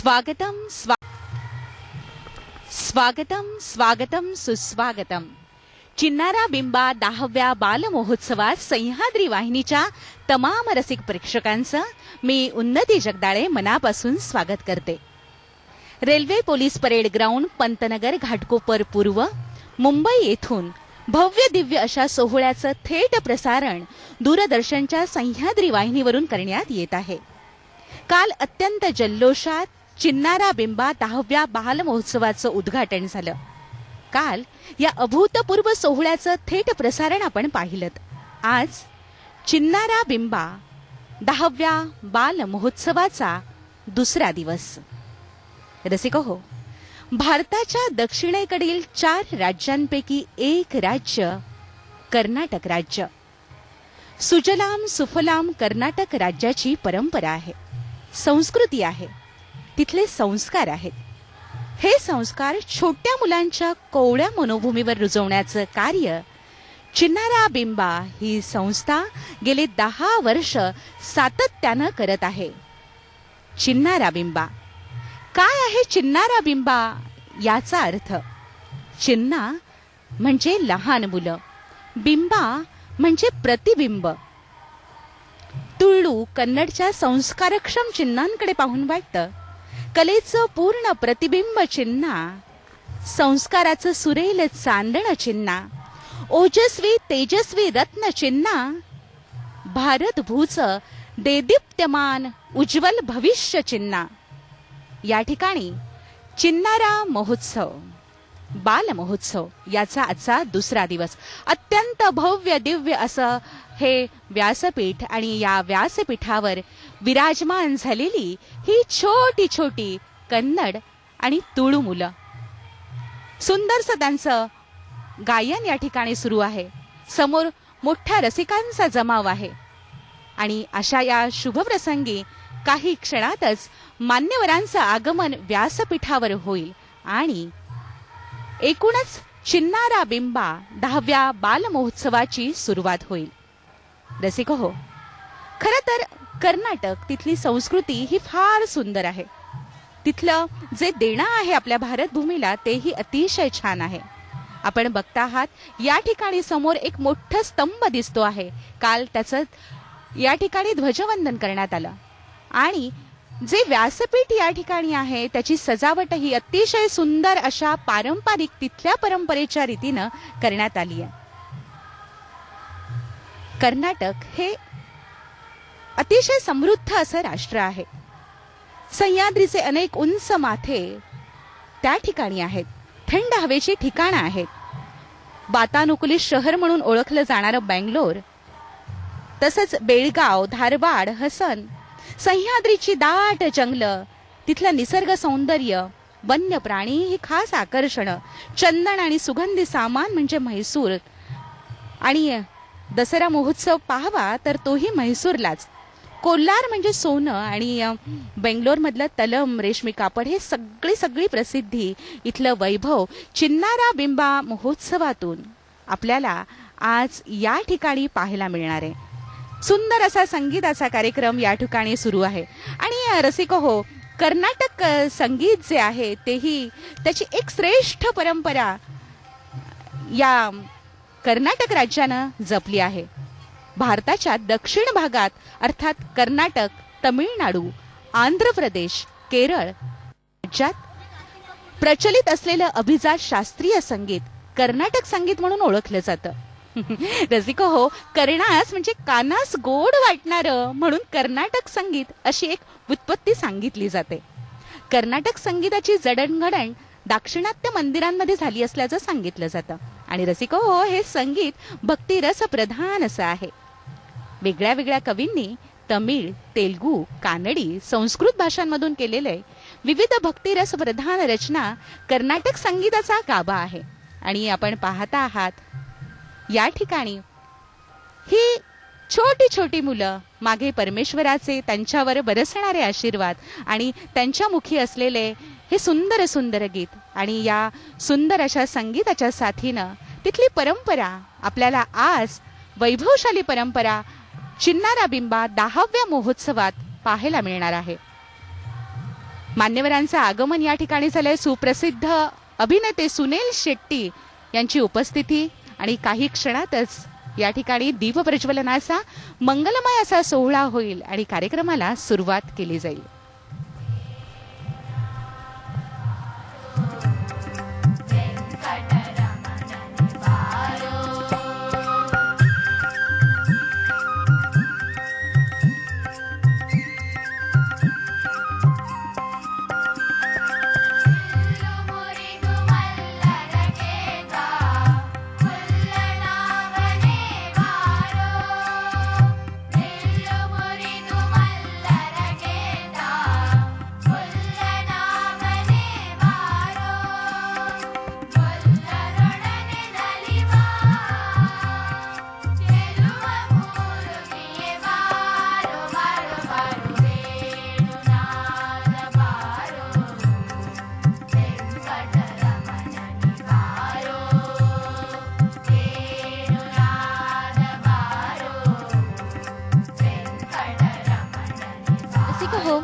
स्वागतम स्वागतम सुस्वागतम. चिन्नारा बिंबा 10व्या बालमहोत्सवात सह्याद्री वाहिनीच्या तमाम रसिक प्रेक्षकांचं मी उन्नती जगदाळे मनापासून स्वागत करते. Railway police parade ground, Pantnagar, Ghatkopar पूर्व, मुंबई येथून भव्य दिव्य अशा सोहळ्याचं थेट प्रसारण दूरदर्शनच्या सह्याद्री वाहिनीवरून करण्यात येत आहे. काल अत्यंत जल्लोषात चिन्नारा बिंबा 10व्या बालमहोत्सवाचं उद्घाटन झालं. काल या अभूतपूर्व सोहळ्याचं थेट प्रसारण आपण पाहिलं. आज चिन्नारा बिंबा 10व्या बालमहोत्सवाचा दुसरा दिवस. रसिको हो, भारताच्या दक्षिणेकडील 4 राज्यांपैकी एक राज्य कर्नाटक राज्य. सुजलाम सुफलाम कर्नाटक राज्याची परंपरा आहे, संस्कृती आहे, तिथले संस्कार आहेत. हे संस्कार छोट्या मुलांच्या कोवळ्या मनोभूमीवर रुजवण्याचं कार्य चिन्नारा बिंबा ही संस्था गेले 10 वर्ष सातत्यानं करत आहे. चिन्नारा बिंबा काय आहे? चिन्नारा बिंबा याचा अर्थ, चिन्ना म्हणजे लहान मुलं, बिंबा म्हणजे प्रतिबिंब. तुळू कन्नडच्या संस्कारक्षम चिन्हांकडे पाहून वाटतं, कलेचं पूर्ण प्रतिबिंब चिन्हा, संस्काराचं सुरेल चांदण चिन्हा, ओजस्वी तेजस्वी रत्न चिन्हा, भारतभूचं देदीप्यमान उज्ज्वल भविष्य चिन्हा. या ठिकाणी चिन्नारा महोत्सव, बाल महोत्सव याचा आजचा दुसरा दिवस. अत्यंत भव्य दिव्य असं हे व्यासपीठ आणि या व्यासपीठावर विराजमान झालेली ही छोटी छोटी कन्नड आणि तुळू मुलं. सुंदरसं त्यांचं गायन या ठिकाणी सुरू आहे. समोर मोठ्या रसिकांचा जमाव आहे. आणि अशा या शुभप्रसंगी काही क्षणातच मान्यवरांचं आगमन व्यासपीठावर होईल आणि एकूणच चिन्नारा बिंबा 10व्या बालमहोत्सवाची सुरुवात होईल. रसिको हो, खरं तर कर्नाटक, तिथली संस्कृती ही फार सुंदर आहे. तिथलं जे देणं आहे आपल्या भारत भूमीला तेही अतिशय छान आहे. आपण बघता आहात, या ठिकाणी समोर एक मोठं स्तंभ दिसतो आहे. काल त्याचं या ठिकाणी ध्वजवंदन करण्यात आलं आणि जे व्यासपीठ या ठिकाणी आहे त्याची सजावट ही अतिशय सुंदर अशा पारंपरिक तिथल्या परंपरेच्या रीतीनं करण्यात आली आहे. कर्नाटक हे अतिशय समृद्ध असं राष्ट्र आहे. सह्याद्रीचे अनेक उंच माथे त्या ठिकाणी आहेत. थंड हवेची ठिकाणं आहेत. वातानुकूलित शहर म्हणून ओळखलं जाणारं बेंगलोर, तसंच बेळगाव, धारवाड, हसन, सह्याद्रीची दाट जंगलं, तिथलं निसर्ग सौंदर्य, वन्य प्राणी ही खास आकर्षण, चंदन आणि सुगंधी सामान म्हणजे म्हैसूर. आणि दसरा महोत्सव पाहावा तर तोही म्हैसूरलाच. कोल्हार म्हणजे सोनं आणि बेंगलोर मधलं तलम, रेशमी कापड हे सगळी प्रसिद्धी, इथलं वैभव चिन्नारा बिंबा महोत्सवातून आपल्याला आज या ठिकाणी पाहायला मिळणार आहे. सुंदर असा संगीताचा कार्यक्रम या ठिकाणी सुरू आहे. आणि रसिको हो, कर्नाटक संगीत जे आहे तेही त्याची एक श्रेष्ठ परंपरा या कर्नाटक राज्यानं जपली आहे. भारताच्या दक्षिण भागात अर्थात कर्नाटक, तमिळनाडू, आंध्र प्रदेश, केरळ राज्यात प्रचलित असलेलं अभिजात शास्त्रीय संगीत कर्नाटक संगीत म्हणून ओळखलं जातं. रसिको हो, कर्णास म्हणजे कानास गोड वाटणारं म्हणून कर्नाटक संगीत अशी एक व्युत्पत्ती सांगितली जाते. कर्नाटक संगीताची जडणघडण दाक्षिणात्य मंदिरांमध्ये झाली असल्याचं सांगितलं जातं. आणि रसिको हो, हे संगीत भक्तिरस प्रधान असं आहे. वेगळ्या वेगळ्या कवींनी तमिळ, तेलुगू, कानडी, संस्कृत भाषांमधून केलेले विविध भक्तिरस प्रधान रचना कर्नाटक संगीताचा गाभा आहे. आणि आपण पाहता आहात, या ठिकाणी ही छोटी छोटी मुलं मागे परमेश्वराचे, त्यांच्यावर बरसणारे आशीर्वाद आणि त्यांच्या मुखी असलेले हे सुंदर सुंदर गीत आणि या सुंदर अशा संगीताच्या साथीनं तिथली परंपरा आपल्याला आज वैभवशाली परंपरा चिन्नारा बिंबा 10व्या महोत्सवात पाहायला मिळणार आहे. मान्यवरांचं आगमन या ठिकाणी झालंय. सुप्रसिद्ध अभिनेते सुनील शेट्टी यांची उपस्थिती आणि काही क्षणातच या ठिकाणी दीपप्रज्वलनाचा मंगलमय असा सोहळा होईल आणि कार्यक्रमाला सुरुवात केली जाईल. हो,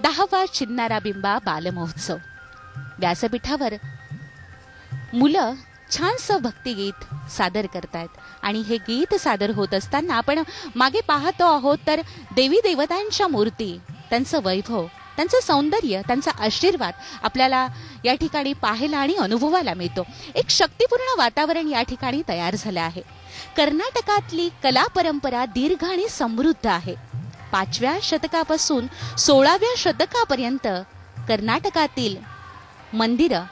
10वा चिन्नारा बिंबा बालमहोत्सव. व्यासपीठावर मुलं छानसं भक्तिगीत सादर करतायत आणि हे गीत सादर होत असताना आपण मागे पाहतो आहोत तर देवी देवतांच्या मूर्ती, त्यांचं वैभव, त्यांचं सौंदर्य, त्यांचा आशीर्वाद आपल्याला या ठिकाणी पाहायला आणि अनुभवायला मिळतो. एक शक्तिपूर्ण वातावरण या ठिकाणी तयार झालं आहे. कर्नाटकातली कला परंपरा दीर्घ आणि समृद्ध आहे. 5व्या शतकापासून 16व्या शतकापर्यंत कर्नाटकातील मंदिरं,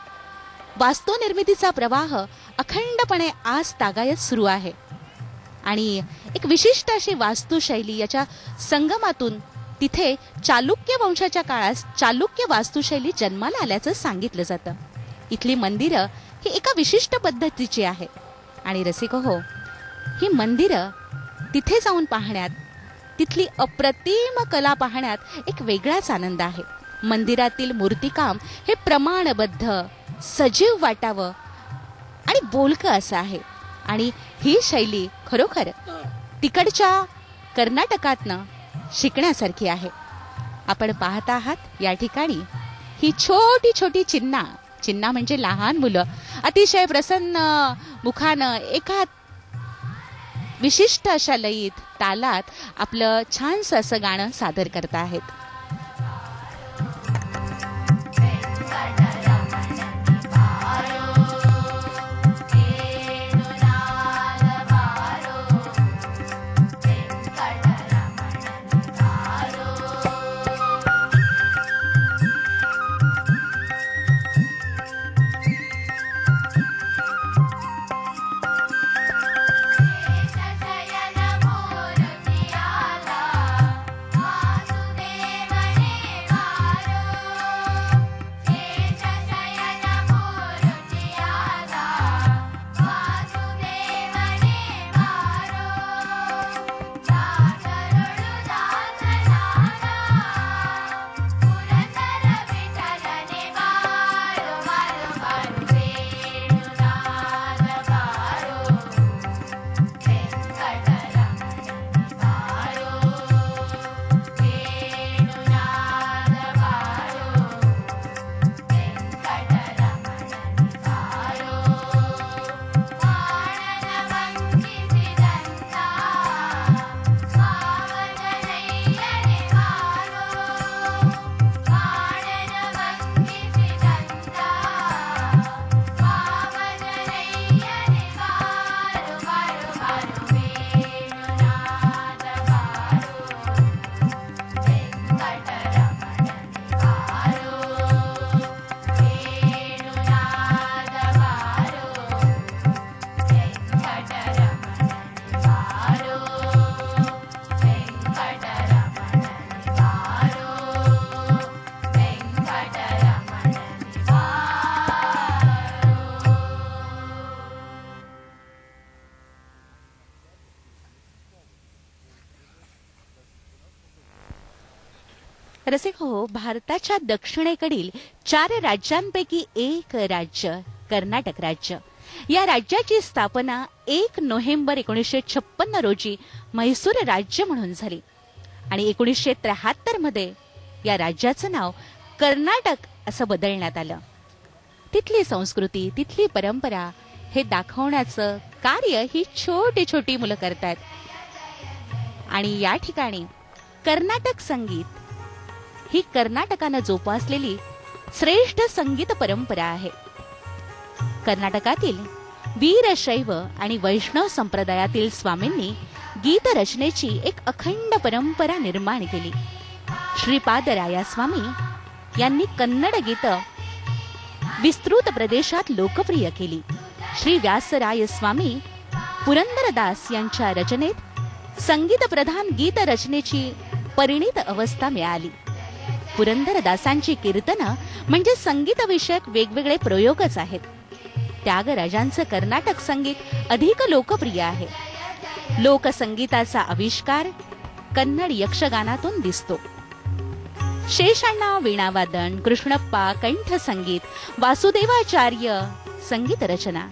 वास्तुनिर्मितीचा प्रवाह अखंडपणे आज तागायत सुरू आहे आणि एक विशिष्ट अशी वास्तुशैली याच्या संगमातून तिथे चालुक्य वंशाच्या काळात चालुक्य वास्तुशैली जन्माला आल्याचं सांगितलं जातं. इथली मंदिरं ही एका विशिष्ट पद्धतीची आहे आणि रसिक हो, ही मंदिरं तिथे जाऊन पाहण्यात, तिथली अप्रतिम कला पाहण्यात एक वेगळाच आनंद आहे. मंदिरातील मूर्तिकाम हे प्रमाणबद्ध, सजीव वाटावं आणि बोलकं असं आहे आणि ही शैली खरोखर तिकडच्या कर्नाटकातनं शिकण्यासारखी आहे. आपण पाहत आहात या ठिकाणी ही छोटी छोटी चिन्ना म्हणजे लहान मुलं अतिशय प्रसन्न मुखानं एका विशिष्ट अशा लयीत, तालात आपलं छानसं असं गाणं सादर करत आहेत. रसिक हो, भारताच्या दक्षिणेकडील 4 राज्यांपैकी एक राज्य कर्नाटक राज्य. या राज्याची स्थापना 1 नोव्हेंबर 1956 रोजी म्हैसूर राज्य म्हणून झाली आणि 1973 मध्ये या राज्याचं नाव कर्नाटक असं बदलण्यात आलं. तिथली संस्कृती, तिथली परंपरा हे दाखवण्याचं कार्य ही छोटी छोटी मुलं करतात. आणि या ठिकाणी कर्नाटक संगीत ही कर्नाटकानं जोपासलेली श्रेष्ठ संगीत परंपरा आहे. कर्नाटकातील वीरशैव आणि वैष्णव संप्रदायातील स्वामींनी गीत रचनेची एक अखंड परंपरा निर्माण केली. श्रीपादराया स्वामी यांनी कन्नड गीत विस्तृत प्रदेशात लोकप्रिय केली. श्री व्यासराय स्वामी पुरंदरदास यांच्या रचनेत संगीत प्रधान गीत रचनेची परिणित अवस्था मिळाली. पुरंदरदासांची कीर्तनं म्हणजे संगीत विषयक वेगवेगळे प्रयोगच आहेत. त्यागराजांचं कर्नाटक संगीत अधिक लोकप्रिय आहे. लोकसंगीताचा आविष्कार कन्नड यक्षगानातून दिसतो. शेषण्णा वीणावादन, कृष्णप्पा कंठ संगीत, वासुदेवाचार्य संगीत रचना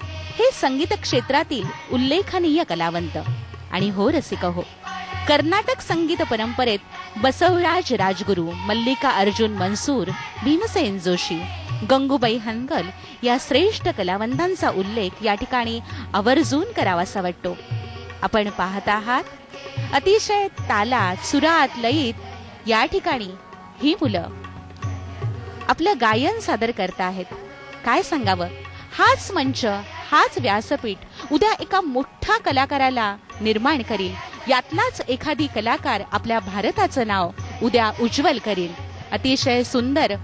हे संगीत क्षेत्रातील उल्लेखनीय कलावंत. आणि हो रसिक हो, कर्नाटक संगीत परंपरेत बसवराज राजगुरू, मल्लिका अर्जुन मनसूर, भीमसेन जोशी, गंगूबाई हनगल या श्रेष्ठ कलावंतांचा उल्लेख या ठिकाणी आवर्जून करावासा वाटतो. आपण पाहत आहात अतिशय तालात, सुरात, लयीत या ठिकाणी ही मुलं आपलं गायन सादर करत आहेत. काय सांगावं, हाच मंच, हाच व्यासपीठ उद्या एका मोठ्या कलाकाराला निर्माण करील. यातलाच एखादी कलाकार आपल्या भारताचं नाव उद्या उज्ज्वल करील. अतिशय सुंदर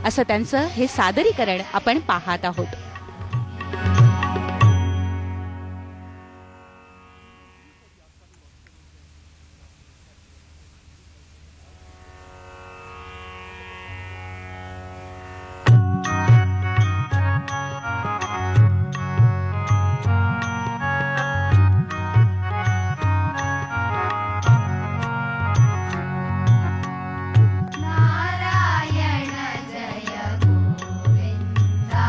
असं त्यांचं हे सादरीकरण आपण पाहत आहोत. नारायण जय गोविंदा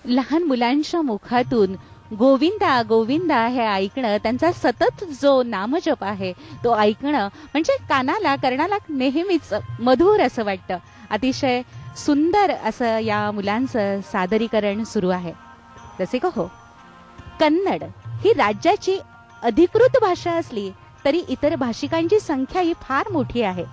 लहान मुलांच्या मुखातून गोविंदा गोविंदा हे ऐकणं, त्यांचा सतत जो नामजप आहे तो ऐकणं म्हणजे कानाला कर्णाला नेहमीच मधुर असं वाटतं. अतिशय सुंदर असं या मुलांचं सादरीकरण सुरू आहे. जसे का हो, कन्नड ही राज्याची अधिकृत भाषा असली तरी इतर भाषिकांची संख्या ही फार मोठी आहे.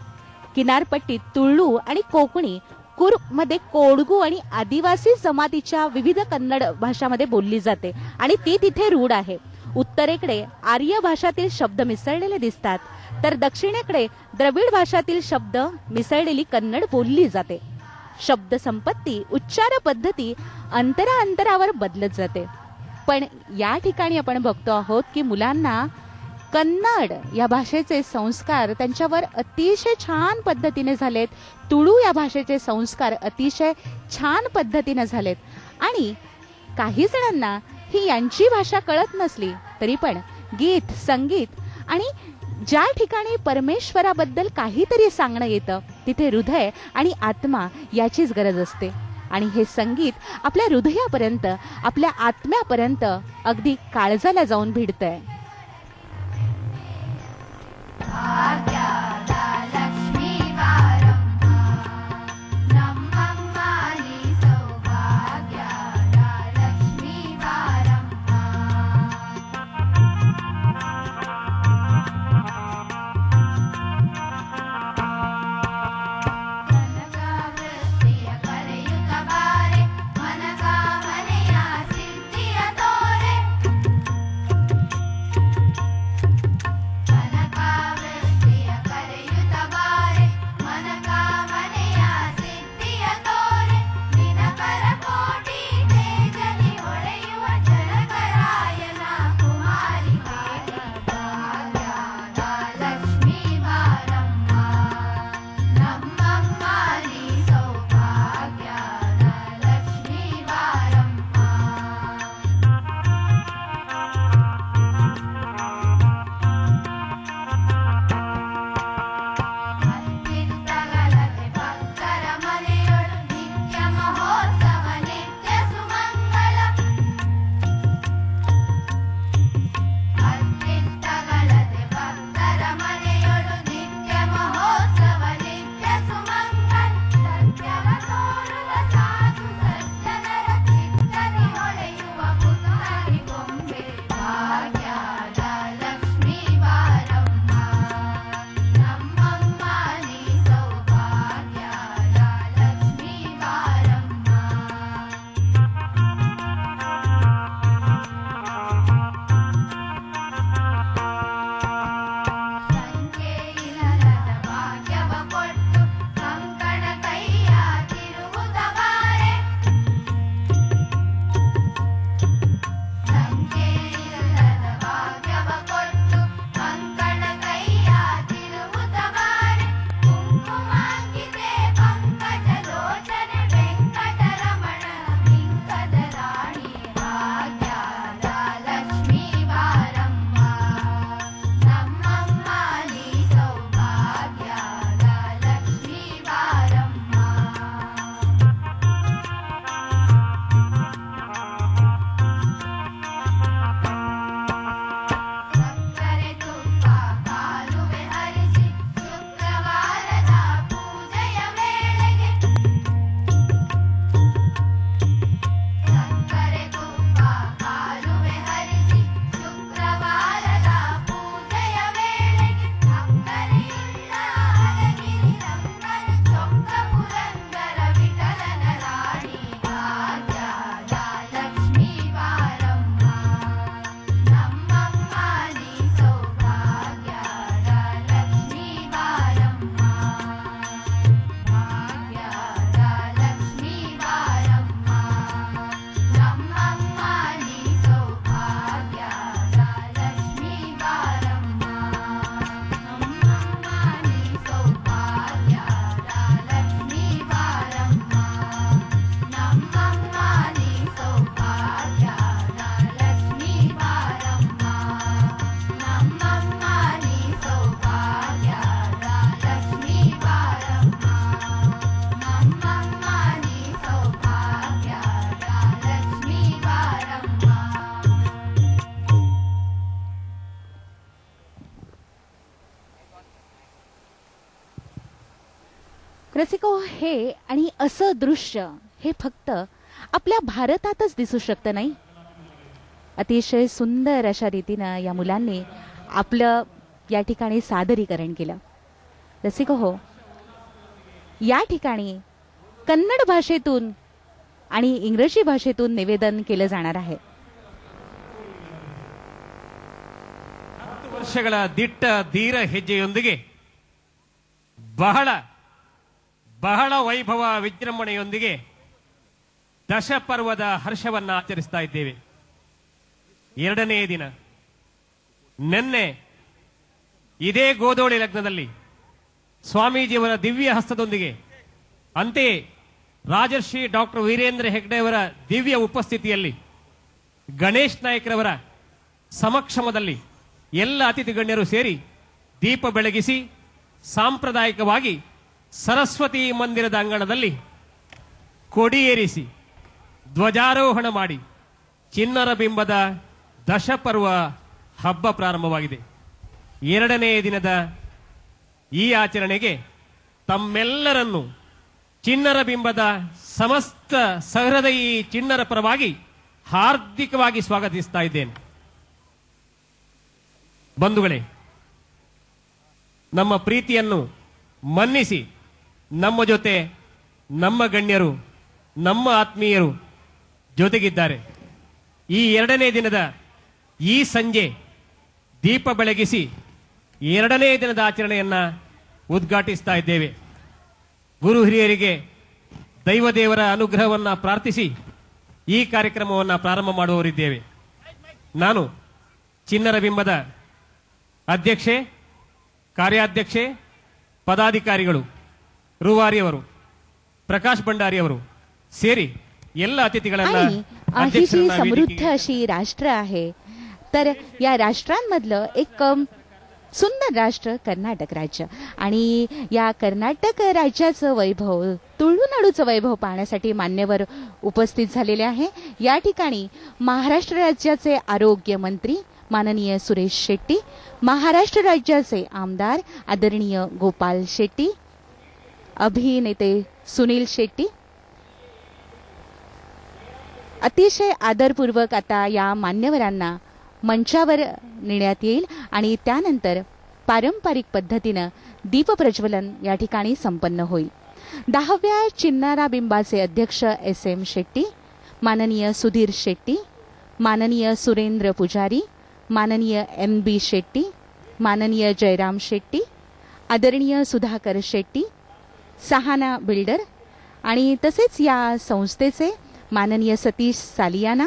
किनारपट्टीत तुळू आणि कोकणी, कुर्ग मध्ये कोडगू आणि आदिवासी जमातीच्या विविध कन्नड भाषामध्ये बोलली जाते आणि ती तिथे रूढ आहे. उत्तरेकडे आर्य भाषातील शब्द मिसळलेले दिसतात, तर दक्षिणेकडे द्रविड भाषातील शब्द मिसळलेली कन्नड बोलली जाते. शब्द संपत्ती, उच्चार पद्धती अंतरावर बदलत जाते. पण या ठिकाणी आपण बघतो आहोत की मुलांना कन्नड या भाषेचे संस्कार त्यांच्यावर अतिशय छान पद्धतीने झालेत. तुळू या भाषेचे संस्कार अतिशय छान पद्धतीने झालेत. आणि काही जणांना ही यांची भाषा कळत नसली तरी पण गीत, संगीत आणि ज्या ठिकाणी परमेश्वराबद्दल काहीतरी सांगणं येतं तिथे हृदय आणि आत्मा याचीच गरज असते. आणि हे संगीत आपल्या हृदयापर्यंत, आपल्या आत्म्यापर्यंत अगदी काळजाला जाऊन भिडतंय. रसिको, हे आणि असं दृश्य हे फक्त आपल्या भारतातच दिसू शकतं नाही. अतिशय सुंदर अशा रीतीनं या मुलांनी आपलं या ठिकाणी सादरीकरण केलं. रसिको हो, या ठिकाणी कन्नड भाषेतून आणि इंग्रजी भाषेतून निवेदन केलं जाणार आहे. ವರ್ಷಗಳ ದಿಟ್ಟ ಧೀರ ಹೆಜ್ಜೆಯೊಂದಿಗೆ ಬಹಳ ಬಹಳ ವೈಭವ ವಿಜೃಂಭಣೆಯೊಂದಿಗೆ ದಶಪರ್ವದ ಹರ್ಷವನ್ನ ಆಚರಿಸ್ತಾ ಇದ್ದೇವೆ. ಎರಡನೇ ದಿನ ನಿನ್ನೆ ಇದೇ ಗೋಧೋಳಿ ಲಗ್ನದಲ್ಲಿ ಸ್ವಾಮೀಜಿಯವರ ದಿವ್ಯ ಹಸ್ತದೊಂದಿಗೆ ಅಂತೆಯೇ ರಾಜರ್ಷಿ ಡಾಕ್ಟರ್ ವೀರೇಂದ್ರ ಹೆಗ್ಡೆಯವರ ದಿವ್ಯ ಉಪಸ್ಥಿತಿಯಲ್ಲಿ ಗಣೇಶ್ ನಾಯ್ಕರವರ ಸಮಕ್ಷಮದಲ್ಲಿ ಎಲ್ಲ ಅತಿಥಿ ಗಣ್ಯರು ಸೇರಿ ದೀಪ ಬೆಳಗಿಸಿ ಸಾಂಪ್ರದಾಯಿಕವಾಗಿ ಸರಸ್ವತಿ ಮಂದಿರದ ಅಂಗಣದಲ್ಲಿ ಕೊಡಿಯೇರಿಸಿ ಧ್ವಜಾರೋಹಣ ಮಾಡಿ ಚಿನ್ನರ ಬಿಂಬದ ದಶಪರ್ವ ಹಬ್ಬ ಪ್ರಾರಂಭವಾಗಿದೆ. ಎರಡನೇ ದಿನದ ಈ ಆಚರಣೆಗೆ ತಮ್ಮೆಲ್ಲರನ್ನು ಚಿನ್ನರ ಬಿಂಬದ ಸಮಸ್ತ ಸಹೃದಯಿ ಚಿನ್ನರ ಪರವಾಗಿ ಹಾರ್ದಿಕವಾಗಿ ಸ್ವಾಗತಿಸ್ತಾ ಇದ್ದೇನೆ. ಬಂಧುಗಳೇ, ನಮ್ಮ ಪ್ರೀತಿಯನ್ನು ಮನ್ನಿಸಿ ನಮ್ಮ ಜೊತೆ ನಮ್ಮ ಗಣ್ಯರು ನಮ್ಮ ಆತ್ಮೀಯರು ಜೊತೆಗಿದ್ದಾರೆ. ಈ ಎರಡನೇ ದಿನದ ಈ ಸಂಜೆ ದೀಪ ಬೆಳಗಿಸಿ ಎರಡನೇ ದಿನದ ಆಚರಣೆಯನ್ನ ಉದ್ಘಾಟಿಸ್ತಾ ಇದ್ದೇವೆ. ಗುರು ಹಿರಿಯರಿಗೆ ದೈವದೇವರ ಅನುಗ್ರಹವನ್ನ ಪ್ರಾರ್ಥಿಸಿ ಈ ಕಾರ್ಯಕ್ರಮವನ್ನು ಪ್ರಾರಂಭ ಮಾಡುವವರಿದ್ದೇವೆ. ನಾನು ಚಿನ್ನರ ಬಿಂಬದ ಅಧ್ಯಕ್ಷೆ, ಕಾರ್ಯಾಧ್ಯಕ್ಷೆ, ಪದಾಧಿಕಾರಿಗಳು, ರೂವಾರಿಯವರು, ಪ್ರಕಾಶ್ ಭಂಡಾರಿಯವರು ಸೇರಿ ಎಲ್ಲ अतिथीಗಳನ್ನ ही जी समृद्ध अशी राष्ट्र आहे, तर या राष्ट्रांमधलं एक सुंदर राष्ट्र कर्नाटक राज्य आणि या कर्नाटक राज्याचं वैभव, तुळुनाडूचं वैभव पाहण्यासाठी मान्यवर उपस्थित झालेले आहे. या ठिकाणी महाराष्ट्र राज्याचे आरोग्य मंत्री माननीय सुरेश शेट्टी, महाराष्ट्र राज्याचे आमदार आदरणीय गोपाल शेट्टी, अभिनेते सुनील शेट्टी, अतिशय आदरपूर्वक आता या मान्यवरांना मंचावर नेण्यात येईल आणि त्यानंतर पारंपरिक पद्धतीनं दीपप्रज्वलन या ठिकाणी संपन्न होईल. 10व्या चिन्नारा बिंबाचे अध्यक्ष SM शेट्टी, माननीय सुधीर शेट्टी, माननीय सुरेंद्र पुजारी, माननीय MB शेट्टी, माननीय जयराम शेट्टी, आदरणीय सुधाकर शेट्टी, सहाना बिल्डर आणि तसेच या संस्थेचे माननीय सतीश सालियाना,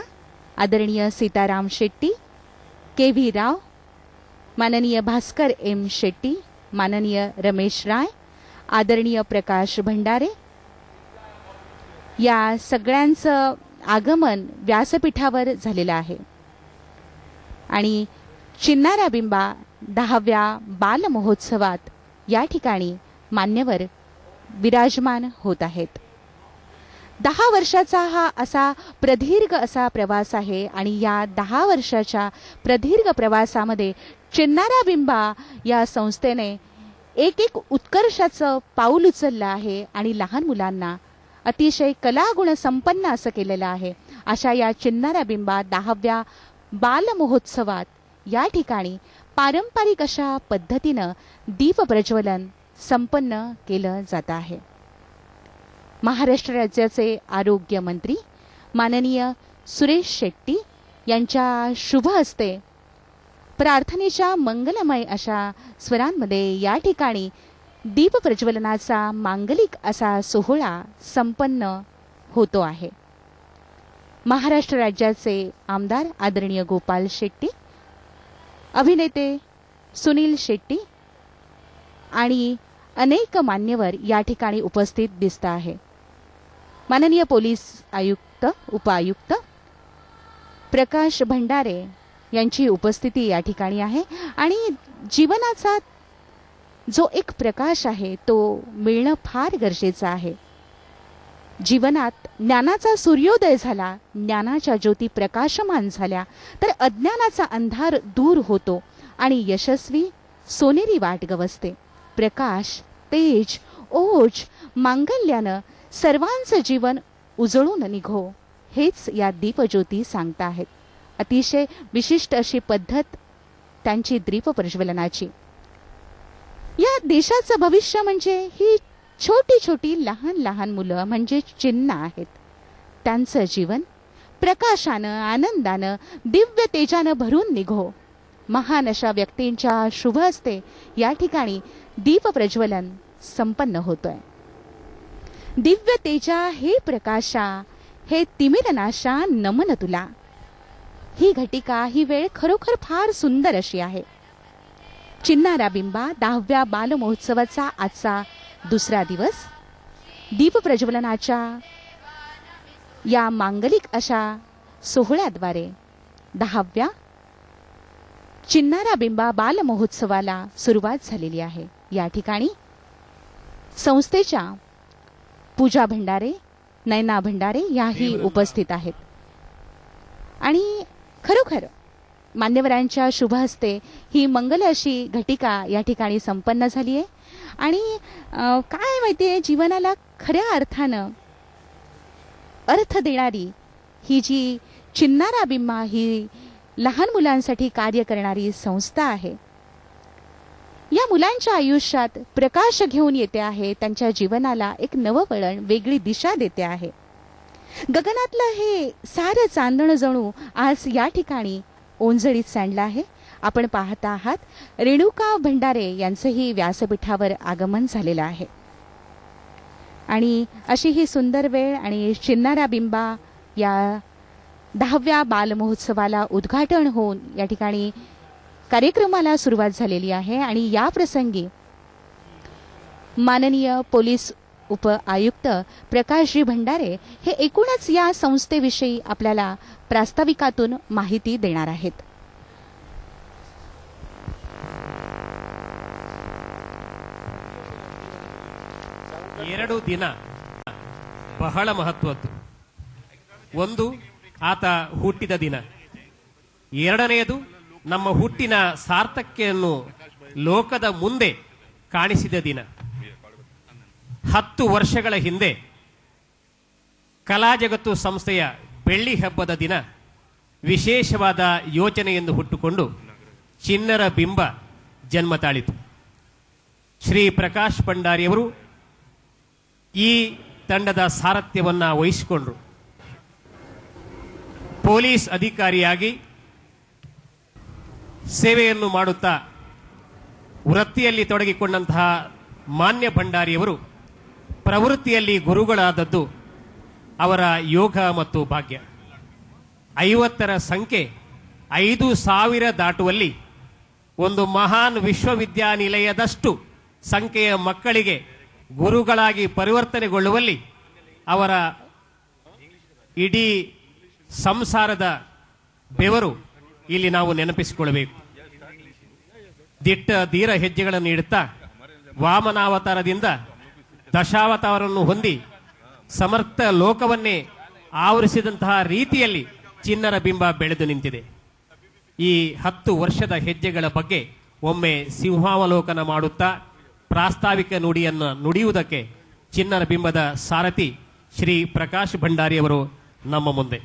आदरणीय सीताराम शेट्टी, KV राव, माननीय भास्कर M शेट्टी, माननीय रमेश राय, आदरणीय प्रकाश भंडारे, या सगळ्यांचं आगमन व्यासपीठावर झालेलं आहे. आणि चिन्नारा बिंबा 10व्या बाल महोत्सवात या ठिकाणी मान्यवर विराजमान होत आहेत. 10 वर्षाचा हा असा प्रदीर्घ असा प्रवास आहे आणि या 10 वर्षाच्या प्रदीर्घ प्रवासामध्ये चिन्नारा बिंबा या संस्थेने एक उत्कर्षाचं पाऊल उचललं आहे आणि लहान मुलांना अतिशय कलागुण संपन्न असं केलेलं आहे. अशा या चिन्नारा बिंबा 10व्या बाल महोत्सवात या ठिकाणी पारंपरिक अशा पद्धतीनं दीप प्रज्वलन संपन्न केलं जात आहे. महाराष्ट्र राज्याचे आरोग्य मंत्री माननीय सुरेश शेट्टी यांच्या शुभ हस्ते प्रार्थनेच्या मंगलमय अशा स्वरांमध्ये या ठिकाणी दीप प्रज्वलनाचा मांगलिक असा सोहळा संपन्न होतो आहे. महाराष्ट्र राज्याचे आमदार आदरणीय गोपाल शेट्टी, अभिनेते सुनील शेट्टी आणि अनेक मान्यवर या ठिकाणी उपस्थित दिसत आहे. माननीय पोलीस आयुक्त, उपायुक्त प्रकाश भंडारे यांची उपस्थिती या ठिकाणी आहे आणि जीवनाचा जो एक प्रकाश आहे तो मिळणं फार गरजेचं आहे. जीवनात ज्ञानाचा सूर्योदय झाला, ज्ञानाच्या ज्योती प्रकाशमान झाल्या तर अज्ञानाचा अंधार दूर होतो आणि यशस्वी सोनेरी वाट गवसते. प्रकाश, तेज, ओज मांगल्यानं सर्वांचं जीवन उजळून निघो, हेच या दीपज्योती सांगताहेत. अतिशय विशिष्ट अशी पद्धत त्यांची दीप प्रज्वलनाची. या देशाचं भविष्य म्हणजे ही छोटी छोटी लहान लहान मुलं म्हणजे चिन्ह आहेत. त्यांचं जीवन प्रकाशानं, आनंदानं, दिव्य तेजानं भरून निघो. महान अशा व्यक्तींच्या शुभ हस्ते या ठिकाणी दीप प्रज्वलन संपन्न होतोय. दिव्य तेजा हे प्रकाशा, हे तिमिरनाशा नमन तुला. ही घटिका, ही वेळ खरोखर फार सुंदर अशी आहे. चिन्नारा बिंबा 10व्या बालमहोत्सवाचा आजचा दुसरा दिवस. दीप प्रज्वलनाच्या या मांगलिक अशा सोहळ्याद्वारे 10व्या चिन्नारा बिंबा बालमहोत्सवाला सुरुवात झालेली आहे. या ठिकाणी संस्थेच्या पूजा भंडारे, नयना भंडारे याही उपस्थित आहेत. आणि खरोखर मान्यवरांच्या शुभ हस्ते ही मंगल अशी घटिका या ठिकाणी संपन्न झाली आहे. आणि काय माहितीये, जीवनाला खऱ्या अर्थानं अर्थ देणारी ही जी चिन्नारा बिंबा, ही लहान मुलांसाठी कार्य करणारी संस्था आहे. या मुलांच्या आयुष्यात प्रकाश घेऊन येते आहे. त्यांच्या जीवनाला एक नवं वळण, वेगळी दिशा देते आहे. गगनातलं हे सारं चांदणं जणू आज या ठिकाणी ओंजळीत सांडलं आहे. आपण पाहत आहात रेणुका भंडारे यांचंही व्यासपीठावर आगमन झालेलं आहे. आणि अशी ही सुंदर वेळ आणि चिन्नारा बिंबा या 10व्या बालमहोत्सवाला उद्घाटन होऊन या ठिकाणी कार्यक्रमाला सुरुवात झालेली आहे. आणि या प्रसंगी माननीय पोलीस उप आयुक्त प्रकाशजी भंडारे हे एकूणच या संस्थेविषयी आपल्याला प्रास्ताविकातून माहिती देणार आहेत. ಎರಡು ದಿನ ಬಹಳ ಮಹತ್ವದ್ದು. ಒಂದು ಆತ ಹುಟ್ಟಿದ ದಿನ, ಎರಡನೆಯದು ನಮ್ಮ ಹುಟ್ಟಿನ ಸಾರ್ಥಕ್ಯನ್ನು ಲೋಕದ ಮುಂದೆ ಕಾಣಿಸಿದ ದಿನ. 10 ವರ್ಷಗಳ ಹಿಂದೆ ಕಲಾ ಜಗತ್ತು ಸಂಸ್ಥೆಯ ಬೆಳ್ಳಿ ಹಬ್ಬದ ದಿನ ವಿಶೇಷವಾದ ಯೋಚನೆಯನ್ನು ಹುಟ್ಟುಕೊಂಡು ಚಿನ್ನರ ಬಿಂಬ ಜನ್ಮ ತಾಳಿತು. ಶ್ರೀ ಪ್ರಕಾಶ್ ಭಂಡಾರಿಯವರು ಈ ತಂಡದ ಸಾರಥ್ಯವನ್ನು ವಹಿಸಿಕೊಂಡ್ರು. ಪೊಲೀಸ್ ಅಧಿಕಾರಿಯಾಗಿ ಸೇವೆಯನ್ನು ಮಾಡುತ್ತಾ ವೃತ್ತಿಯಲ್ಲಿ ತೊಡಗಿಕೊಂಡಂತಹ ಮಾನ್ಯ ಭಂಡಾರಿಯವರು ಪ್ರವೃತ್ತಿಯಲ್ಲಿ ಗುರುಗಳಾದದ್ದು ಅವರ ಯೋಗ ಮತ್ತು ಭಾಗ್ಯ. 50ರ ಸಂಖ್ಯೆ 5,000 ದಾಟುವಲ್ಲಿ ಒಂದು ಮಹಾನ್ ವಿಶ್ವವಿದ್ಯಾನಿಲಯದಷ್ಟು ಸಂಖ್ಯೆಯ ಮಕ್ಕಳಿಗೆ ಗುರುಗಳಾಗಿ ಪರಿವರ್ತನೆಗೊಳ್ಳುವಲ್ಲಿ ಅವರ ಇಡೀ ಸಂಸಾರದ ಬೆವರು ಇಲ್ಲಿ ನಾವು ನೆನಪಿಸಿಕೊಳ್ಳಬೇಕು. ದಿಟ್ಟ ಧೀರ ಹೆಜ್ಜೆಗಳನ್ನು ಇಡುತ್ತಾ ವಾಮನಾವತಾರದಿಂದ ದಶಾವತಾರವನ್ನು ಹೊಂದಿ ಸಮರ್ಥ ಲೋಕವನ್ನೇ ಆವರಿಸಿದಂತಹ ರೀತಿಯಲ್ಲಿ ಚಿನ್ನರ ಬಿಂಬ ಬೆಳೆದು ನಿಂತಿದೆ. ಈ 10 ವರ್ಷದ ಹೆಜ್ಜೆಗಳ ಬಗ್ಗೆ ಒಮ್ಮೆ ಸಿಂಹಾವಲೋಕನ ಮಾಡುತ್ತಾ ಪ್ರಾಸ್ತಾವಿಕ ನುಡಿಯನ್ನು ನುಡಿಯುವುದಕ್ಕೆ ಚಿನ್ನರ ಬಿಂಬದ ಸಾರಥಿ ಶ್ರೀ ಪ್ರಕಾಶ್ ಭಂಡಾರಿಯವರು ನಮ್ಮ ಮುಂದೆ.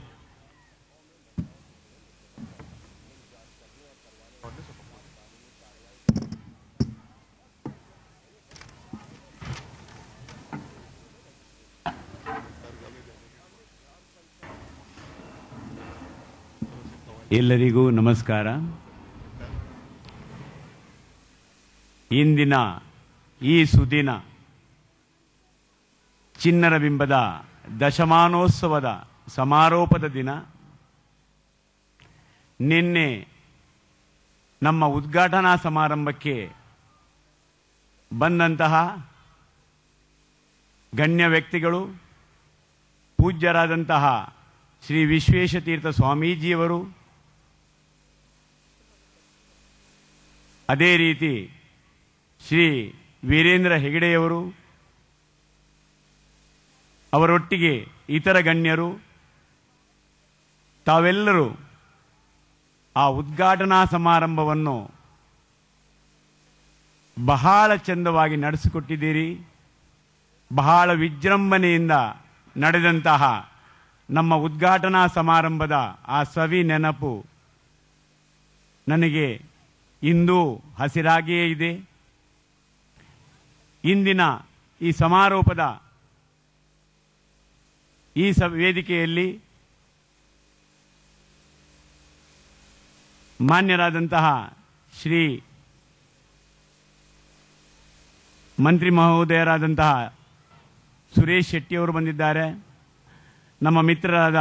ಎಲ್ಲರಿಗೂ ನಮಸ್ಕಾರ. ಇಂದಿನ ಈ ಸುದಿನ ಚಿನ್ನರ ಬಿಂಬದ ದಶಮಾನೋತ್ಸವದ ಸಮಾರೋಪದ ದಿನ. ನಿನ್ನೆ ನಮ್ಮ ಉದ್ಘಾಟನಾ ಸಮಾರಂಭಕ್ಕೆ ಬಂದಂತಹ ಗಣ್ಯ ವ್ಯಕ್ತಿಗಳು, ಪೂಜ್ಯರಾದಂತಹ ಶ್ರೀ ವಿಶ್ವೇಶತೀರ್ಥ ಸ್ವಾಮೀಜಿಯವರು, ಅದೇ ರೀತಿ ಶ್ರೀ ವೀರೇಂದ್ರ ಹೆಗಡೆಯವರು, ಅವರೊಟ್ಟಿಗೆ ಇತರ ಗಣ್ಯರು, ತಾವೆಲ್ಲರೂ ಆ ಉದ್ಘಾಟನಾ ಸಮಾರಂಭವನ್ನು ಬಹಳ ಚಂದವಾಗಿ ನಡೆಸಿಕೊಟ್ಟಿದ್ದೀರಿ. ಬಹಳ ವಿಜೃಂಭಣೆಯಿಂದ ನಡೆದಂತಹ ನಮ್ಮ ಉದ್ಘಾಟನಾ ಸಮಾರಂಭದ ಆ ಸವಿ ನೆನಪು ನನಗೆ ಇಂದು ಹಸಿರಾಗಿಯೇ ಇದೆ. ಇಂದಿನ ಈ ಸಮಾರೋಪದ ಈ ವೇದಿಕೆಯಲ್ಲಿ ಮಾನ್ಯರಾದಂತಹ ಶ್ರೀ ಮಂತ್ರಿ ಮಹೋದಯರಾದಂತಹ ಸುರೇಶ್ ಶೆಟ್ಟಿಯವರು ಬಂದಿದ್ದಾರೆ. ನಮ್ಮ ಮಿತ್ರರಾದ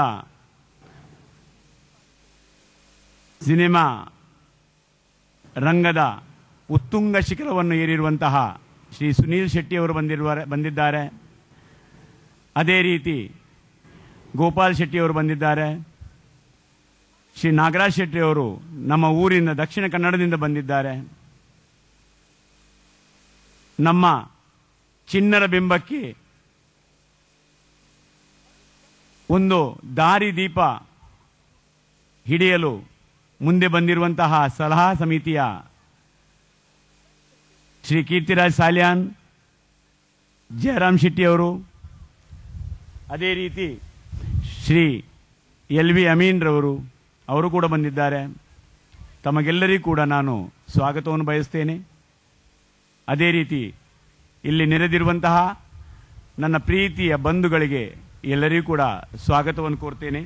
ಸಿನಿಮಾ ರಂಗದ ಉತ್ತುಂಗ ಶಿಖರವನ್ನು ಏರಿರುವಂತಹ ಶ್ರೀ ಸುನೀಲ್ ಶೆಟ್ಟಿಯವರು ಬಂದಿದ್ದಾರೆ. ಅದೇ ರೀತಿ ಗೋಪಾಲ್ ಶೆಟ್ಟಿಯವರು ಬಂದಿದ್ದಾರೆ. ಶ್ರೀ ನಾಗರಾಜ್ ಶೆಟ್ಟಿಯವರು ನಮ್ಮ ಊರಿನ ದಕ್ಷಿಣ ಕನ್ನಡದಿಂದ ಬಂದಿದ್ದಾರೆ. ನಮ್ಮ ಚಿಣ್ಣರ ಬಿಂಬಕ್ಕೆ ಒಂದು ದಾರಿ ದೀಪ ಹಿಡಿಯಲು ಮುಂದೆ ಬಂದಿರುವಂತಹ ಸಲಹಾ ಸಮಿತಿಯ ಶ್ರೀ ಕೀರ್ತಿರಾಜ್ ಸಾಲ್ಯಾನ್, ಜಯರಾಮ್ ಶೆಟ್ಟಿಯವರು, ಅದೇ ರೀತಿ ಶ್ರೀ ಎಲ್ ವಿ ಅಮೀನ್ರವರು ಅವರು ಕೂಡ ಬಂದಿದ್ದಾರೆ. ತಮಗೆಲ್ಲರಿಗೂ ಕೂಡ ನಾನು ಸ್ವಾಗತವನ್ನು ಬಯಸ್ತೇನೆ. ಅದೇ ರೀತಿ ಇಲ್ಲಿ ನೆರೆದಿರುವಂತಹ ನನ್ನ ಪ್ರೀತಿಯ ಬಂಧುಗಳಿಗೆ ಎಲ್ಲರಿಗೂ ಕೂಡ ಸ್ವಾಗತವನ್ನು ಕೋರ್ತೇನೆ.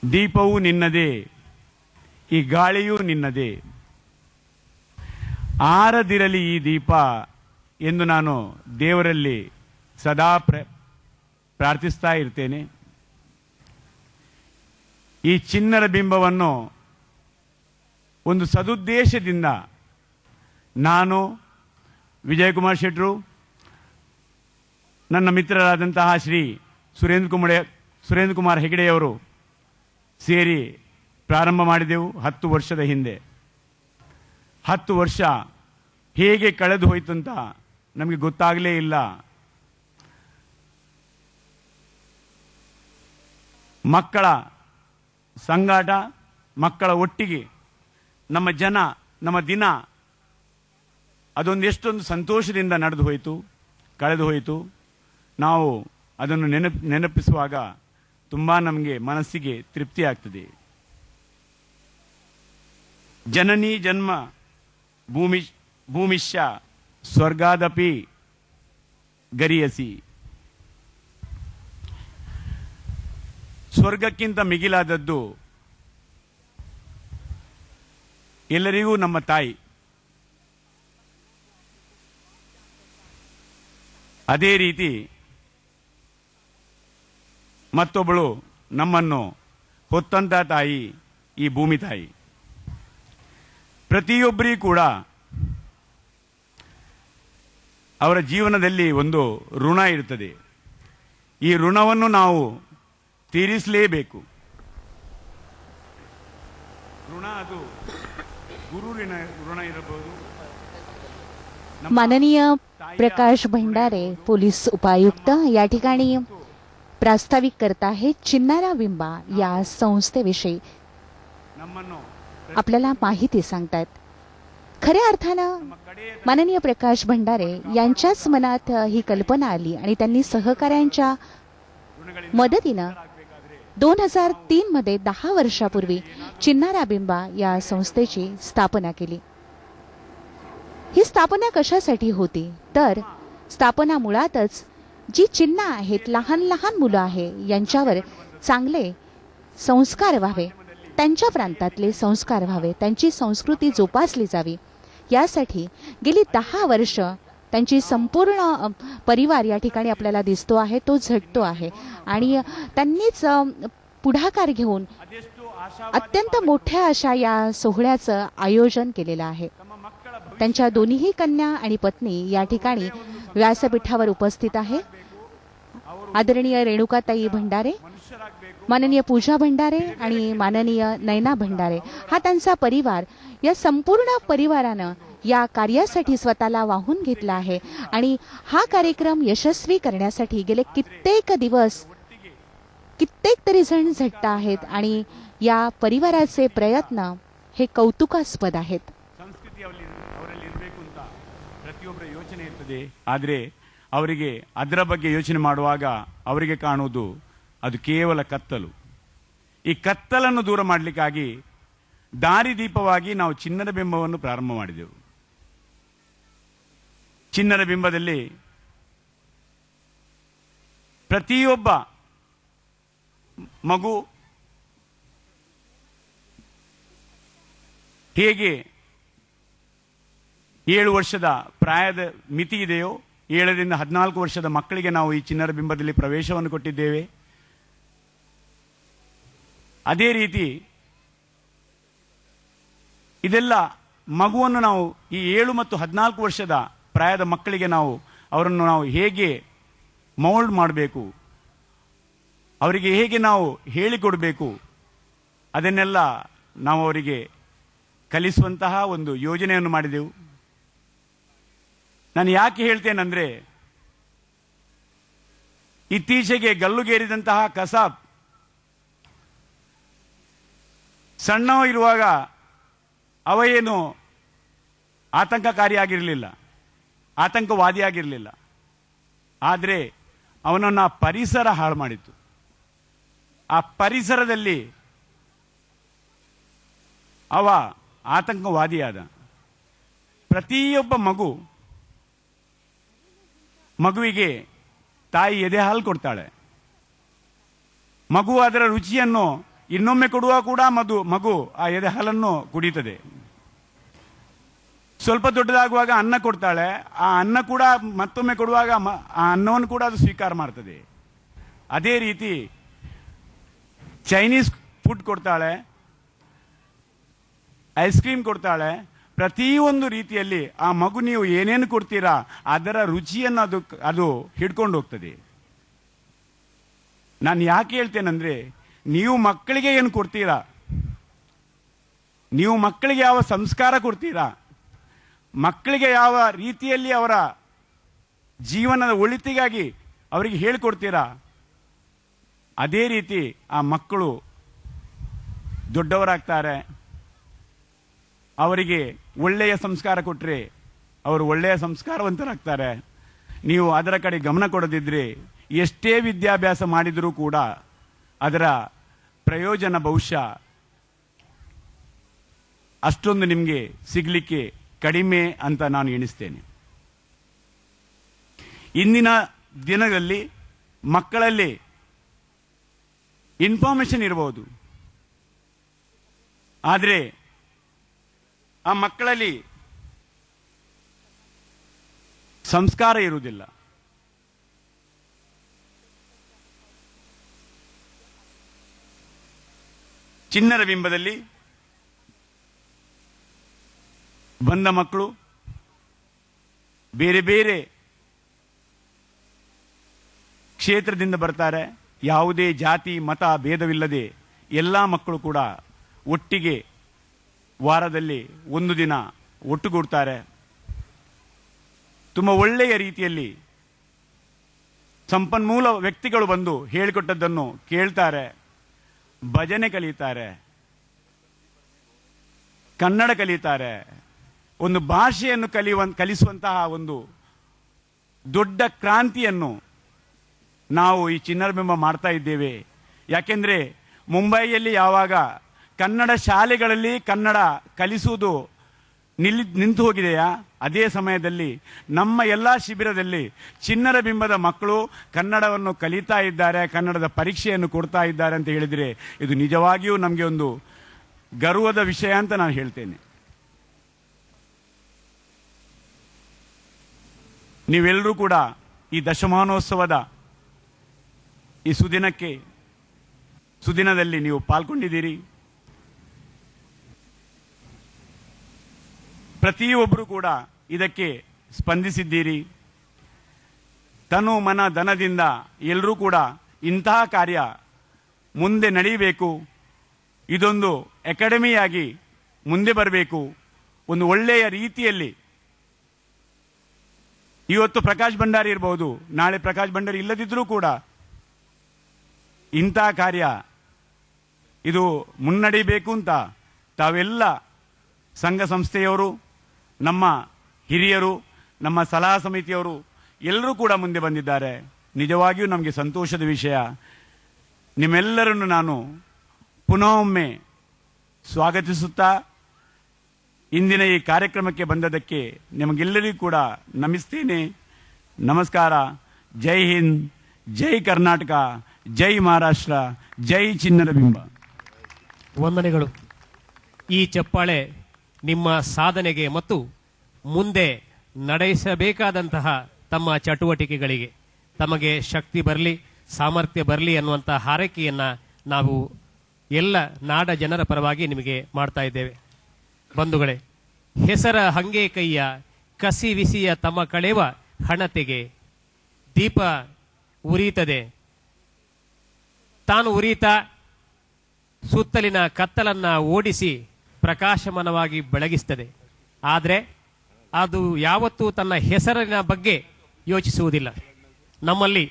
ದೀಪವು ನಿನ್ನದೇ, ಈ ಗಾಳಿಯೂ ನಿನ್ನದೇ, ಆರದಿರಲಿ ಈ ದೀಪ ಎಂದು ನಾನು ದೇವರಲ್ಲಿ ಸದಾ ಪ್ರಾರ್ಥಿಸ್ತಾ ಇರ್ತೇನೆ. ಈ ಚಿನ್ನರ ಬಿಂಬವನ್ನು ಒಂದು ಸದುದ್ದೇಶದಿಂದ ನಾನು, ವಿಜಯಕುಮಾರ್ ಶೆಟ್ಟರು, ನನ್ನ ಮಿತ್ರರಾದಂತಹ ಶ್ರೀ ಸುರೇಂದ್ರ ಕುಮಾರ್ ಹೆಗಡೆಯವರು ಸೇರಿ ಪ್ರಾರಂಭ ಮಾಡಿದೆವು 10 ವರ್ಷದ ಹಿಂದೆ. 10 ವರ್ಷ ಹೇಗೆ ಕಳೆದು ಹೋಯ್ತಂತ ನಮಗೆ ಗೊತ್ತಾಗಲೇ ಇಲ್ಲ. ಮಕ್ಕಳ ಸಂಗಾಟ, ಮಕ್ಕಳ ಒಟ್ಟಿಗೆ ನಮ್ಮ ಜನ, ನಮ್ಮ ದಿನ ಅದೊಂದು ಎಷ್ಟೊಂದು ಸಂತೋಷದಿಂದ ನಡೆದು ಹೋಯಿತು, ಕಳೆದು ಹೋಯಿತು. ನಾವು ಅದನ್ನು ನೆನಪಿಸುವಾಗ ತುಂಬ ನಮಗೆ ಮನಸ್ಸಿಗೆ ತೃಪ್ತಿ ಆಗ್ತದೆ. ಜನನಿ ಜನ್ಮ ಭೂಮಿಶ್ಯ ಸ್ವರ್ಗಾದಪಿ ಗರಿಯಸಿ. ಸ್ವರ್ಗಕ್ಕಿಂತ ಮಿಗಿಲಾದದ್ದು ಎಲ್ಲರಿಗೂ ನಮ್ಮ ತಾಯಿ. ಅದೇ ರೀತಿ ಮತ್ತೊಬ್ಬಳು ನಮ್ಮನ್ನು ಹೊತ್ತಂತ ತಾಯಿ ಈ ಭೂಮಿ ತಾಯಿ. ಪ್ರತಿಯೊಬ್ಬರಿಗೂ ಕೂಡ ಅವರ ಜೀವನದಲ್ಲಿ ಒಂದು ಋಣ ಇರುತ್ತದೆ. ಈ ಋಣವನ್ನು ನಾವು ತೀರಿಸಲೇಬೇಕು. ಋಣ ಅದು ಗುರು ಋಣ ಇರಬಹುದು. माननीय प्रकाश भंडारे पोलीस उपायुक्त या ठिकाणी प्रास्ताविक करत आहेत. चिन्नारा बिंबा या संस्थेविषयी ನಮ್ಮನ್ನು आपल्याला माहिती सांगतायत. खऱ्या अर्थानं माननीय प्रकाश भंडारे यांच्याच मनात ही कल्पना आली आणि त्यांनी सहकाऱ्यांच्या मदतीनं 2003 मध्ये 10 वर्षापूर्वी चिन्नारा बिंबा या संस्थेची स्थापना केली. ही स्थापना कशासाठी होती तर स्थापना मुळातच जी चिन्ह आहेत, लहान लहान मुलं आहे यांच्यावर चांगले संस्कार व्हावे, त्यांच्या प्रांतातले संस्कार व्हावे, त्यांची संस्कृती जोपासली जावी यासाठी गेली 10 वर्ष त्यांची संपूर्ण परिवार या ठिकाणी आपल्याला दिसतो आहे, तो झटतो आहे आणि त्यांनीच पुढाकार घेऊन अत्यंत मोठ्या अशा या सोहळ्याचं आयोजन केलेलं आहे. त्यांच्या दोन्हीही कन्या आणि पत्नी या ठिकाणी व्यासपीठावर उपस्थित आहे. आदरणीय रेणुकाताई भंडारे, माननीय पूजा भंडारे आणि माननीय नयना भंडारे हा त्यांचा परिवार, या संपूर्ण परिवारानं या कार्यासाठी स्वतःला वाहून घेतला आहे आणि हा कार्यक्रम यशस्वी करण्यासाठी गेले कित्येक दिवस कित्येक तरी जण झटत आहेत आणि या परिवाराचे प्रयत्न हे कौतुकास्पद आहेत. ಪ್ರತಿಯೊಬ್ಬರ ಯೋಚನೆ ಇರ್ತದೆ. ಆದರೆ ಅವರಿಗೆ ಅದರ ಬಗ್ಗೆ ಯೋಚನೆ ಮಾಡುವಾಗ ಅವರಿಗೆ ಕಾಣುವುದು ಅದು ಕೇವಲ ಕತ್ತಲು. ಈ ಕತ್ತಲನ್ನು ದೂರ ಮಾಡಲಿಕ್ಕಾಗಿ ದಾರಿದೀಪವಾಗಿ ನಾವು ಚಿನ್ನದ ಬಿಂಬವನ್ನು ಪ್ರಾರಂಭ ಮಾಡಿದೆವು. ಚಿನ್ನದ ಬಿಂಬದಲ್ಲಿ ಪ್ರತಿಯೊಬ್ಬ ಮಗು ಹೇಗೆ 7 ವರ್ಷದ ಪ್ರಾಯದ ಮಿತಿ ಇದೆಯೋ 7 ರಿಂದ 14 ವರ್ಷದ ಮಕ್ಕಳಿಗೆ ನಾವು ಈ ಚಿನ್ನದ ಬಿಂಬದಲ್ಲಿ ಪ್ರವೇಶವನ್ನು ಕೊಟ್ಟಿದ್ದೇವೆ. ಅದೇ ರೀತಿ ಇದೆಲ್ಲ ಮಗುವನ್ನು ನಾವು ಈ 7 ಮತ್ತು 14 ವರ್ಷದ ಪ್ರಾಯದ ಮಕ್ಕಳಿಗೆ ಅವರನ್ನು ನಾವು ಹೇಗೆ ಮೌಲ್ಡ್ ಮಾಡಬೇಕು, ಅವರಿಗೆ ಹೇಗೆ ನಾವು ಹೇಳಿಕೊಡಬೇಕು, ಅದನ್ನೆಲ್ಲ ನಾವು ಅವರಿಗೆ ಕಲಿಸುವಂತಹ ಒಂದು ಯೋಜನೆಯನ್ನು ಮಾಡಿದೆವು. ನಾನು ಯಾಕೆ ಹೇಳ್ತೇನೆಂದ್ರೆ, ಇತ್ತೀಚೆಗೆ ಗಲ್ಲುಗೇರಿದಂತಹ ಕಸಾಬ್ ಸಣ್ಣವ ಇರುವಾಗ ಅವ ಏನು ಆತಂಕಕಾರಿಯಾಗಿರಲಿಲ್ಲ, ಆತಂಕವಾದಿಯಾಗಿರಲಿಲ್ಲ. ಆದರೆ ಅವನನ್ನು ಪರಿಸರ ಹಾಳು ಮಾಡಿತ್ತು. ಆ ಪರಿಸರದಲ್ಲಿ ಅವ ಆತಂಕವಾದಿಯಾದ. ಪ್ರತಿಯೊಬ್ಬ ಮಗುವಿಗೆ ತಾಯಿ ಎದೆ ಹಾಲು ಕೊಡ್ತಾಳೆ. ಮಗು ಅದರ ರುಚಿಯನ್ನು ಇನ್ನೊಮ್ಮೆ ಕೊಡುವ ಕೂಡ ಮಗು ಆ ಎದೆ ಹಾಲನ್ನು ಕುಡಿಯುತ್ತದೆ. ಸ್ವಲ್ಪ ದೊಡ್ಡದಾಗುವಾಗ ಅನ್ನ ಕೊಡ್ತಾಳೆ. ಆ ಅನ್ನ ಕೂಡ ಮತ್ತೊಮ್ಮೆ ಕೊಡುವಾಗ ಆ ಅನ್ನವನ್ನು ಕೂಡ ಅದು ಸ್ವೀಕಾರ ಮಾಡ್ತದೆ. ಅದೇ ರೀತಿ ಚೈನೀಸ್ ಫುಡ್ ಕೊಡ್ತಾಳೆ, ಐಸ್ ಕ್ರೀಮ್ ಕೊಡ್ತಾಳೆ. ಪ್ರತಿಯೊಂದು ರೀತಿಯಲ್ಲಿ ಆ ಮಗು ನೀವು ಏನೇನು ಕೊಡ್ತೀರಾ ಅದರ ರುಚಿಯನ್ನು ಅದು ಹಿಡ್ಕೊಂಡು ಹೋಗ್ತದೆ. ನಾನು ಯಾಕೆ ಹೇಳ್ತೇನೆಂದ್ರೆ, ನೀವು ಮಕ್ಕಳಿಗೆ ಏನು ಕೊಡ್ತೀರಾ, ನೀವು ಮಕ್ಕಳಿಗೆ ಯಾವ ಸಂಸ್ಕಾರ ಕೊಡ್ತೀರಾ, ಮಕ್ಕಳಿಗೆ ಯಾವ ರೀತಿಯಲ್ಲಿ ಅವರ ಜೀವನದ ಒಳಿತಿಗಾಗಿ ಅವರಿಗೆ ಹೇಳಿಕೊಡ್ತೀರಾ, ಅದೇ ರೀತಿ ಆ ಮಕ್ಕಳು ದೊಡ್ಡವರಾಗ್ತಾರೆ. ಅವರಿಗೆ ಒಳ್ಳೆಯ ಸಂಸ್ಕಾರ ಕೊಟ್ಟರೆ ಅವರು ಒಳ್ಳೆಯ ಸಂಸ್ಕಾರವಂತರಾಗ್ತಾರೆ. ನೀವು ಅದರ ಕಡೆ ಗಮನ ಕೊಡದಿದ್ರೆ ಎಷ್ಟೇ ವಿದ್ಯಾಭ್ಯಾಸ ಮಾಡಿದರೂ ಕೂಡ ಅದರ ಪ್ರಯೋಜನ ಬಹುಶಃ ಅಷ್ಟೊಂದು ನಿಮಗೆ ಸಿಗಲಿಕ್ಕೆ ಕಡಿಮೆ ಅಂತ ನಾನು ಎಣಿಸ್ತೇನೆ. ಇಂದಿನ ದಿನದಲ್ಲಿ ಮಕ್ಕಳಲ್ಲಿ ಇನ್ಫಾರ್ಮೇಶನ್ ಇರಬಹುದು, ಆದರೆ ಆ ಮಕ್ಕಳಲ್ಲಿ ಸಂಸ್ಕಾರ ಇರುವುದಿಲ್ಲ. ಚಿನ್ನದ ಬಿಂಬದಲ್ಲಿ ಬಂದ ಮಕ್ಕಳು ಬೇರೆ ಬೇರೆ ಕ್ಷೇತ್ರದಿಂದ ಬರ್ತಾರೆ. ಯಾವುದೇ ಜಾತಿ ಮತ ಭೇದವಿಲ್ಲದೆ ಎಲ್ಲ ಮಕ್ಕಳು ಕೂಡ ಒಟ್ಟಿಗೆ ವಾರದಲ್ಲಿ ಒಂದು ದಿನ ಒಟ್ಟುಗೂಡ್ತಾರೆ. ತುಂಬ ಒಳ್ಳೆಯ ರೀತಿಯಲ್ಲಿ ಸಂಪನ್ಮೂಲ ವ್ಯಕ್ತಿಗಳು ಬಂದು ಹೇಳಿಕೊಟ್ಟದ್ದನ್ನು ಕೇಳ್ತಾರೆ, ಭಜನೆ ಕಲಿತಾರೆ, ಕನ್ನಡ ಕಲಿತಾರೆ. ಒಂದು ಭಾಷೆಯನ್ನು ಕಲಿಸುವಂತಹ ಒಂದು ದೊಡ್ಡ ಕ್ರಾಂತಿಯನ್ನು ನಾವು ಈ ಚಿನ್ನದ ಬಿಂಬ ಮಾಡ್ತಾ ಇದ್ದೇವೆ. ಯಾಕೆಂದ್ರೆ ಮುಂಬೈಯಲ್ಲಿ ಯಾವಾಗ ಕನ್ನಡ ಶಾಲೆಗಳಲ್ಲಿ ಕನ್ನಡ ಕಲಿಸುವುದು ನಿಂತು ಹೋಗಿದೆಯಾ, ಅದೇ ಸಮಯದಲ್ಲಿ ನಮ್ಮ ಎಲ್ಲ ಶಿಬಿರದಲ್ಲಿ ಚಿನ್ನದ ಬಿಂಬದ ಮಕ್ಕಳು ಕನ್ನಡವನ್ನು ಕಲಿತಾ ಇದ್ದಾರೆ, ಕನ್ನಡದ ಪರೀಕ್ಷೆಯನ್ನು ಕೊಡ್ತಾ ಇದ್ದಾರೆ ಅಂತ ಹೇಳಿದರೆ ಇದು ನಿಜವಾಗಿಯೂ ನಮಗೆ ಒಂದು ಗರ್ವದ ವಿಷಯ ಅಂತ ನಾನು ಹೇಳ್ತೇನೆ. ನೀವೆಲ್ಲರೂ ಕೂಡ ಈ ದಶಮಾನೋತ್ಸವದ ಈ ಸುದಿನದಲ್ಲಿ ನೀವು ಪಾಲ್ಗೊಂಡಿದ್ದೀರಿ. ಪ್ರತಿಯೊಬ್ಬರು ಕೂಡ ಇದಕ್ಕೆ ಸ್ಪಂದಿಸಿದ್ದೀರಿ. ತನು ಮನ ಧನದಿಂದ ಎಲ್ಲರೂ ಕೂಡ ಇಂತಹ ಕಾರ್ಯ ಮುಂದೆ ನಡೆಯಬೇಕು, ಇದೊಂದು ಅಕಾಡೆಮಿಯಾಗಿ ಮುಂದೆ ಬರಬೇಕು. ಒಂದು ಒಳ್ಳೆಯ ರೀತಿಯಲ್ಲಿ ಇವತ್ತು ಪ್ರಕಾಶ್ ಭಂಡಾರಿ ಇರಬಹುದು, ನಾಳೆ ಪ್ರಕಾಶ್ ಭಂಡಾರಿ ಇಲ್ಲದಿದ್ರೂ ಕೂಡ ಇಂಥ ಕಾರ್ಯ ಇದು ಮುನ್ನಡೆಯಬೇಕು ಅಂತ ತಾವೆಲ್ಲ ಸಂಘ ಸಂಸ್ಥೆಯವರು, ನಮ್ಮ ಹಿರಿಯರು, ನಮ್ಮ ಸಲಹಾ ಸಮಿತಿಯವರು ಎಲ್ಲರೂ ಕೂಡ ಮುಂದೆ ಬಂದಿದ್ದಾರೆ. ನಿಜವಾಗಿಯೂ ನಮಗೆ ಸಂತೋಷದ ವಿಷಯ. ನಿಮ್ಮೆಲ್ಲರನ್ನು ನಾನು ಪುನಃ ಒಮ್ಮೆ ಸ್ವಾಗತಿಸುತ್ತಾ ಇಂದಿನ ಈ ಕಾರ್ಯಕ್ರಮಕ್ಕೆ ಬಂದದಕ್ಕೆ ನಿಮಗೆಲ್ಲರಿಗೂ ಕೂಡ ನಮಿಸ್ತೇನೆ. ನಮಸ್ಕಾರ. ಜೈ ಹಿಂದ್, ಜೈ ಕರ್ನಾಟಕ, ಜೈ ಮಹಾರಾಷ್ಟ್ರ, ಜೈ ಚಿನ್ನರ ಬಿಂಬ. ವಂದನೆಗಳು. ಈ ಚಪ್ಪಾಳೆ ನಿಮ್ಮ ಸಾಧನೆಗೆ ಮತ್ತು ಮುಂದೆ ನಡೆಸಬೇಕಾದಂತಹ ತಮ್ಮ ಚಟುವಟಿಕೆಗಳಿಗೆ ತಮಗೆ ಶಕ್ತಿ ಬರಲಿ, ಸಾಮರ್ಥ್ಯ ಬರಲಿ ಅನ್ನುವಂಥ ಹಾರೈಕೆಯನ್ನ ನಾವು ಎಲ್ಲ ನಾಡ ಜನರ ಪರವಾಗಿ ನಿಮಗೆ ಮಾಡ್ತಾ ಇದ್ದೇವೆ. ಬಂಧುಗಳೇ, ಹೆಸರ ಹಂಗೆ ಕೈಯ ಕಸಿ ವಿಸಿಯ ತಮ್ಮ ಕಳೆವ ಹಣತೆಗೆ ದೀಪ ಉರಿಯುತ್ತದೆ. ತಾನು ಉರಿತಾ ಸುತ್ತಲಿನ ಕತ್ತಲನ್ನ ಓಡಿಸಿ ಪ್ರಕಾಶಮಾನವಾಗಿ ಬೆಳಗಿಸ್ತದೆ. ಆದರೆ ಅದು ಯಾವತ್ತೂ ತನ್ನ ಹೆಸರಿನ ಬಗ್ಗೆ ಯೋಚಿಸುವುದಿಲ್ಲ. ನಮ್ಮಲ್ಲಿ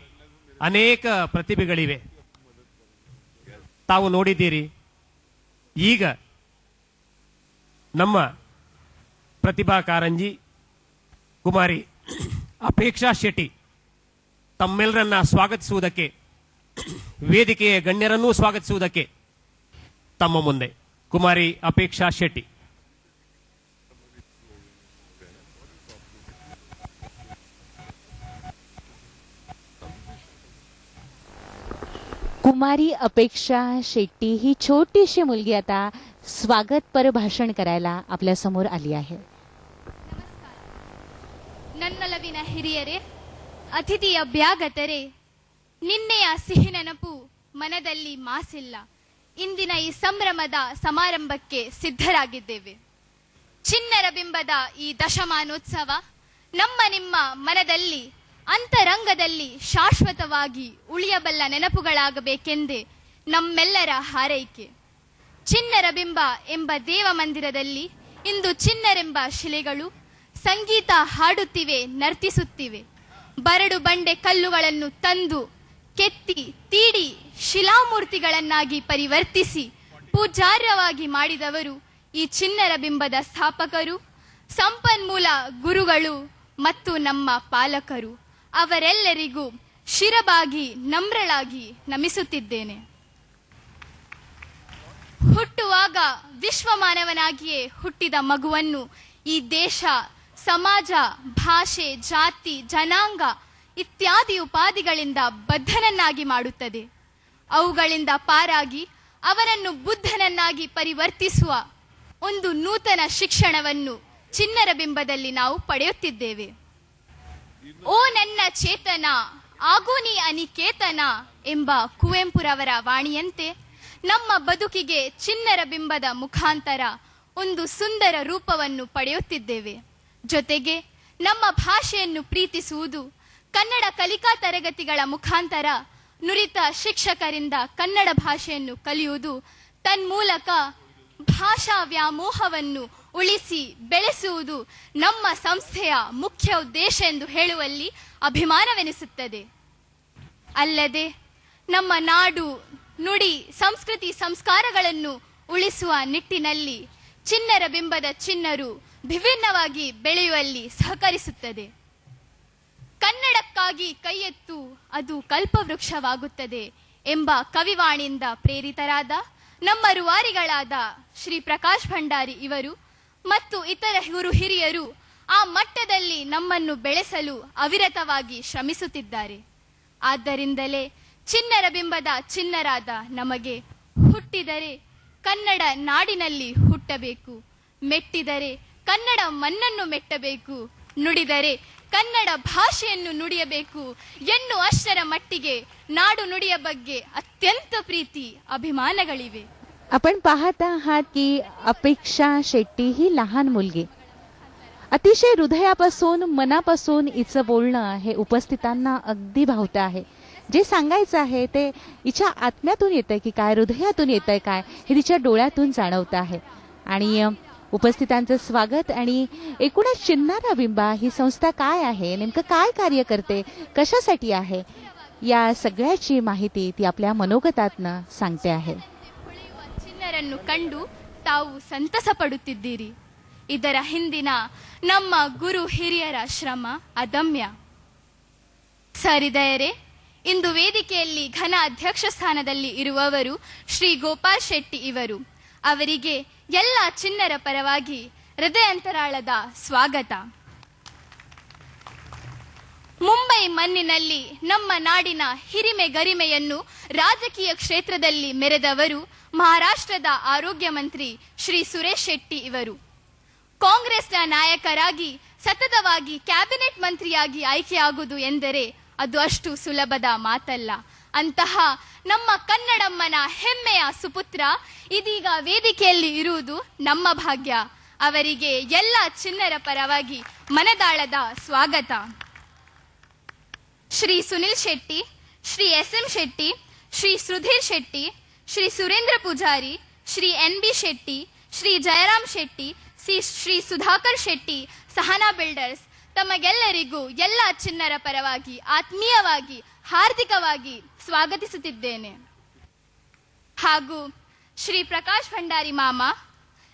ಅನೇಕ ಪ್ರತಿಭೆಗಳಿವೆ, ತಾವು ನೋಡಿದ್ದೀರಿ. ಈಗ ನಮ್ಮ ಪ್ರತಿಭಾ ಕಾರಂಜಿ ಕುಮಾರಿ ಅಪೇಕ್ಷಾ ಶೆಟ್ಟಿ ತಮ್ಮೆಲ್ಲರನ್ನ ಸ್ವಾಗತಿಸುವುದಕ್ಕೆ, ವೇದಿಕೆಯ ಗಣ್ಯರನ್ನೂ ಸ್ವಾಗತಿಸುವುದಕ್ಕೆ ತಮ್ಮ ಮುಂದೆ ಕುಮಾರಿ ಅಪೇಕ್ಷಾ ಶೆಟ್ಟಿ. कुमारी अपेक्षा शेट्टी ही छोटीशी मुलगी आता स्वागतपर भाषण करायला आपल्या समोर आली आहे. ನನ್ನೊಲವಿನ ಹಿರಿಯರೇ, ಅತಿಥಿಯ ಅಭ್ಯಾಗತರೇ, ನಿನ್ನೆಯ ಸಿಹಿ ನೆನಪು ಮನದಲ್ಲಿ ಮಾಸಿಲ್ಲ. ಇಂದಿನ ಈ ಸಂಭ್ರಮದ ಸಮಾರಂಭಕ್ಕೆ ಸಿದ್ಧರಾಗಿದ್ದೇವೆ. ಚಿನ್ನರ ಬಿಂಬದ ಈ ದಶಮಾನೋತ್ಸವ ನಮ್ಮ ನಿಮ್ಮ ಮನದಲ್ಲಿ, ಅಂತರಂಗದಲ್ಲಿ ಶಾಶ್ವತವಾಗಿ ಉಳಿಯಬಲ್ಲ ನೆನಪುಗಳಾಗಬೇಕೆಂದೇ ನಮ್ಮೆಲ್ಲರ ಹಾರೈಕೆ. ಚಿನ್ನರ ಬಿಂಬ ಎಂಬ ದೇವ ಮಂದಿರದಲ್ಲಿ ಇಂದು ಚಿನ್ನರೆಂಬ ಶಿಲೆಗಳು ಸಂಗೀತ ಹಾಡುತ್ತಿವೆ, ನರ್ತಿಸುತ್ತಿವೆ. ಬರಡು ಬಂಡೆ ಕಲ್ಲುಗಳನ್ನು ತಂದು ಕೆತ್ತಿ ತೀಡಿ ಶಿಲಾಮೂರ್ತಿಗಳನ್ನಾಗಿ ಪರಿವರ್ತಿಸಿ ಪೂಜಾರ್ಯವಾಗಿ ಮಾಡಿದವರು ಈ ಚಿನ್ನರ ಬಿಂಬದ ಸ್ಥಾಪಕರು, ಸಂಪನ್ಮೂಲ ಗುರುಗಳು ಮತ್ತು ನಮ್ಮ ಪಾಲಕರು. ಅವರೆಲ್ಲರಿಗೂ ಶಿರಬಾಗಿ ನಮ್ರಳಾಗಿ ನಮಿಸುತ್ತಿದ್ದೇನೆ. ಹುಟ್ಟುವಾಗ ವಿಶ್ವಮಾನವನಾಗಿಯೇ ಹುಟ್ಟಿದ ಮಗುವನ್ನು ಈ ದೇಶ, ಸಮಾಜ, ಭಾಷೆ, ಜಾತಿ, ಜನಾಂಗ ಇತ್ಯಾದಿ ಉಪಾಧಿಗಳಿಂದ ಬದ್ಧನನ್ನಾಗಿ ಮಾಡುತ್ತದೆ. ಅವುಗಳಿಂದ ಪಾರಾಗಿ ಅವನನ್ನು ಬುದ್ಧನನ್ನಾಗಿ ಪರಿವರ್ತಿಸುವ ಒಂದು ನೂತನ ಶಿಕ್ಷಣವನ್ನು ಚಿನ್ನರ ಬಿಂಬದಲ್ಲಿ ನಾವು ಪಡೆಯುತ್ತಿದ್ದೇವೆ. ಓ ನನ್ನ ಚೇತನ, ಆಗೋ ನೀ ಅನಿಕೇತನ ಎಂಬ ಕುವೆಂಪುರವರ ವಾಣಿಯಂತೆ ನಮ್ಮ ಬದುಕಿಗೆ ಚಿನ್ನರ ಬಿಂಬದ ಮುಖಾಂತರ ಒಂದು ಸುಂದರ ರೂಪವನ್ನು ಪಡೆಯುತ್ತಿದ್ದೇವೆ. ಜೊತೆಗೆ ನಮ್ಮ ಭಾಷೆಯನ್ನು ಪ್ರೀತಿಸುವುದು, ಕನ್ನಡ ಕಲಿಕಾ ತರಗತಿಗಳ ಮುಖಾಂತರ ನುರಿತ ಶಿಕ್ಷಕರಿಂದ ಕನ್ನಡ ಭಾಷೆಯನ್ನು ಕಲಿಯುವುದು, ತನ್ಮೂಲಕ ಭಾಷಾ ವ್ಯಾಮೋಹವನ್ನು ಉಳಿಸಿ ಬೆಳೆಸುವುದು ನಮ್ಮ ಸಂಸ್ಥೆಯ ಮುಖ್ಯ ಉದ್ದೇಶ ಎಂದು ಹೇಳುವಲ್ಲಿ ಅಭಿಮಾನವೆನಿಸುತ್ತದೆ. ಅಲ್ಲದೆ ನಮ್ಮ ನಾಡು, ನುಡಿ, ಸಂಸ್ಕೃತಿ, ಸಂಸ್ಕಾರಗಳನ್ನು ಉಳಿಸುವ ನಿಟ್ಟಿನಲ್ಲಿ ಚಿನ್ನರ ಬಿಂಬದ ಚಿನ್ನರು ವಿಭಿನ್ನವಾಗಿ ಬೆಳೆಯುವಲ್ಲಿ ಸಹಕರಿಸುತ್ತದೆ. ಕನ್ನಡಕ್ಕಾಗಿ ಕೈ ಎತ್ತು, ಅದು ಕಲ್ಪವೃಕ್ಷವಾಗುತ್ತದೆ ಎಂಬ ಕವಿವಾಣಿಯಿಂದ ಪ್ರೇರಿತರಾದ ನಮ್ಮ ರೂವಾರಿಗಳಾದ ಶ್ರೀ ಪ್ರಕಾಶ್ ಭಂಡಾರಿ ಇವರು ಮತ್ತು ಇತರ ಗುರು ಹಿರಿಯರು ಆ ಮಟ್ಟದಲ್ಲಿ ನಮ್ಮನ್ನು ಬೆಳೆಸಲು ಅವಿರತವಾಗಿ ಶ್ರಮಿಸುತ್ತಿದ್ದಾರೆ. ಆದ್ದರಿಂದಲೇ ಚಿನ್ನರ ಬಿಂಬದ ಚಿನ್ನರಾದ ನಮಗೆ ಹುಟ್ಟಿದರೆ ಕನ್ನಡ ನಾಡಿನಲ್ಲಿ ಹುಟ್ಟಬೇಕು, ಮೆಟ್ಟಿದರೆ ಕನ್ನಡ ಮಣ್ಣನ್ನು ಮೆಟ್ಟಬೇಕು, ನುಡಿದರೆ ಕನ್ನಡ ಭಾಷೆಯನ್ನು ನುಡಿಯಬೇಕು ಎನ್ನುವಷ್ಟರ ಮಟ್ಟಿಗೆ ನಾಡು ನುಡಿಯ ಬಗ್ಗೆ ಅತ್ಯಂತ ಪ್ರೀತಿ, ಅಭಿಮಾನಗಳಿವೆ. आपण पाहत आहात की अपेक्षा शेट्टी ही लहान मुलगी अतिशय हृदयापासून, मनापासून हिचं बोलणं हे उपस्थितांना अगदी भावतं आहे. जे सांगायचं आहे ते हिच्या आत्म्यातून येतंय की काय, हृदयातून येतंय काय, हे तिच्या डोळ्यातून जाणवतं आहे. आणि उपस्थितांचं स्वागत. आणि एकूणच चिन्नारा बिंबा ही संस्था काय आहे, नेमकं काय कार्य करते, कशासाठी आहे, या सगळ्याची माहिती ती आपल्या मनोगतातनं सांगते आहे. ಚಿನ್ನರನ್ನು ಕಂಡು ತಾವು ಸಂತಸ ಪಡುತ್ತಿದ್ದೀರಿ. ಇದರ ಹಿಂದಿನ ನಮ್ಮ ಗುರು ಹಿರಿಯರ ಶ್ರಮ ಅದಮ್ಯ. ಸಹೃದಯರೇ, ಇಂದು ವೇದಿಕೆಯಲ್ಲಿ ಘನ ಅಧ್ಯಕ್ಷ ಸ್ಥಾನದಲ್ಲಿ ಇರುವವರು ಶ್ರೀ ಗೋಪಾಲ್ ಶೆಟ್ಟಿ ಇವರು. ಅವರಿಗೆ ಎಲ್ಲ ಚಿನ್ನರ ಪರವಾಗಿ ಹೃದಯಾಂತರಾಳದ ಸ್ವಾಗತ. ಮುಂಬೈ ಮಣ್ಣಿನಲ್ಲಿ ನಮ್ಮ ನಾಡಿನ ಹಿರಿಮೆ ಗರಿಮೆಯನ್ನು ರಾಜಕೀಯ ಕ್ಷೇತ್ರದಲ್ಲಿ ಮೆರೆದವರು ಮಹಾರಾಷ್ಟ್ರದ ಆರೋಗ್ಯ ಮಂತ್ರಿ ಶ್ರೀ ಸುರೇಶ್ ಶೆಟ್ಟಿ ಇವರು. ಕಾಂಗ್ರೆಸ್ನ ನಾಯಕರಾಗಿ ಸತತವಾಗಿ ಕ್ಯಾಬಿನೆಟ್ ಮಂತ್ರಿಯಾಗಿ ಆಯ್ಕೆಯಾಗುವುದು ಎಂದರೆ ಅದು ಅಷ್ಟು ಸುಲಭದ ಮಾತಲ್ಲ. ಅಂತಹ ನಮ್ಮ ಕನ್ನಡಮ್ಮನ ಹೆಮ್ಮೆಯ ಸುಪುತ್ರ ಇದೀಗ ವೇದಿಕೆಯಲ್ಲಿ ಇರುವುದು ನಮ್ಮ ಭಾಗ್ಯ. ಅವರಿಗೆ ಎಲ್ಲ ಚಿನ್ನರ ಪರವಾಗಿ ಮನದಾಳದ ಸ್ವಾಗತ. Shri Sunil Shetty, Shri SM Shetty, Shri Sudhir Shetty, Shri Surendra Poojari, Shri NB Shetty, Shri Jayaram Shetty, Shri Sudhakar Shetty, Sahana builders ತಮಗೆಲ್ಲರಿಗೂ ಎಲ್ಲ ಚಿನ್ನರ ಪರವಾಗಿ ಆತ್ಮೀಯವಾಗಿ ಹಾರ್ದಿಕವಾಗಿ ಸ್ವಾಗತಿಸುತ್ತಿದ್ದೇನೆ. ಹಾಗೂ ಶ್ರೀ ಪ್ರಕಾಶ್ ಭಂಡಾರಿ ಮಾಮ,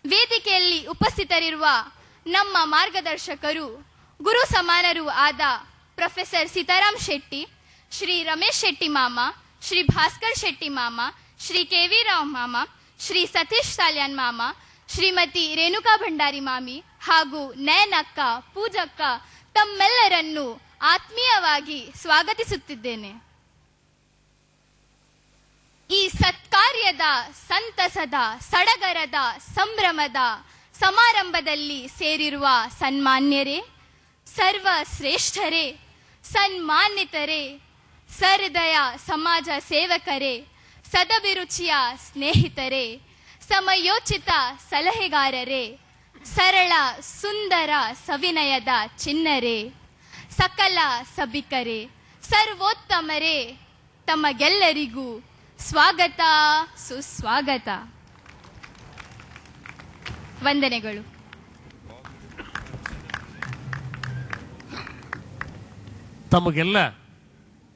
ವೇದಿಕೆಯಲ್ಲಿ ಉಪಸ್ಥಿತರಿರುವ ನಮ್ಮ ಮಾರ್ಗದರ್ಶಕರು, ಗುರು ಸಮಾನರೂ ಆದ ಪ್ರೊಫೆಸರ್ ಸೀತಾರಾಮ್ ಶೆಟ್ಟಿ, ಶ್ರೀ ರಮೇಶ್ ಶೆಟ್ಟಿ ಮಾಮ, ಶ್ರೀ ಭಾಸ್ಕರ್ ಶೆಟ್ಟಿ ಮಾಮ, ಶ್ರೀ KV ರಾವ್ ಮಾಮ, ಶ್ರೀ ಸತೀಶ್ ಸಾಲ್ಯಾನ್ ಮಾಮ, ಶ್ರೀಮತಿ ರೇಣುಕಾ ಭಂಡಾರಿ ಮಾಮಿ ಹಾಗೂ ನಯನಕ್ಕ, ಪೂಜಕ್ಕ ತಮ್ಮೆಲ್ಲರನ್ನು ಆತ್ಮೀಯವಾಗಿ ಸ್ವಾಗತಿಸುತ್ತಿದ್ದೇನೆ. ಈ ಸತ್ಕಾರ್ಯದ ಸಂತಸದ ಸಡಗರದ ಸಂಭ್ರಮದ ಸಮಾರಂಭದಲ್ಲಿ ಸೇರಿರುವ ಸನ್ಮಾನ್ಯರೇ, ಸರ್ವಶ್ರೇಷ್ಠರೇ, ಸನ್ಮಾನಿತರೇ, ಸಹೃದಯ ಸಮಾಜ ಸೇವಕರೇ, ಸದಭಿರುಚಿಯ ಸ್ನೇಹಿತರೇ, ಸಮಯೋಚಿತ ಸಲಹೆಗಾರರೇ, ಸರಳ ಸುಂದರ ಸವಿನಯದ ಚಿನ್ನರೇ, ಸಕಲ ಸಭಿಕರೇ, ಸರ್ವೋತ್ತಮರೇ, ತಮಗೆಲ್ಲರಿಗೂ ಸ್ವಾಗತ ಸುಸ್ವಾಗತ. ವಂದನೆಗಳು. ತಮಗೆಲ್ಲ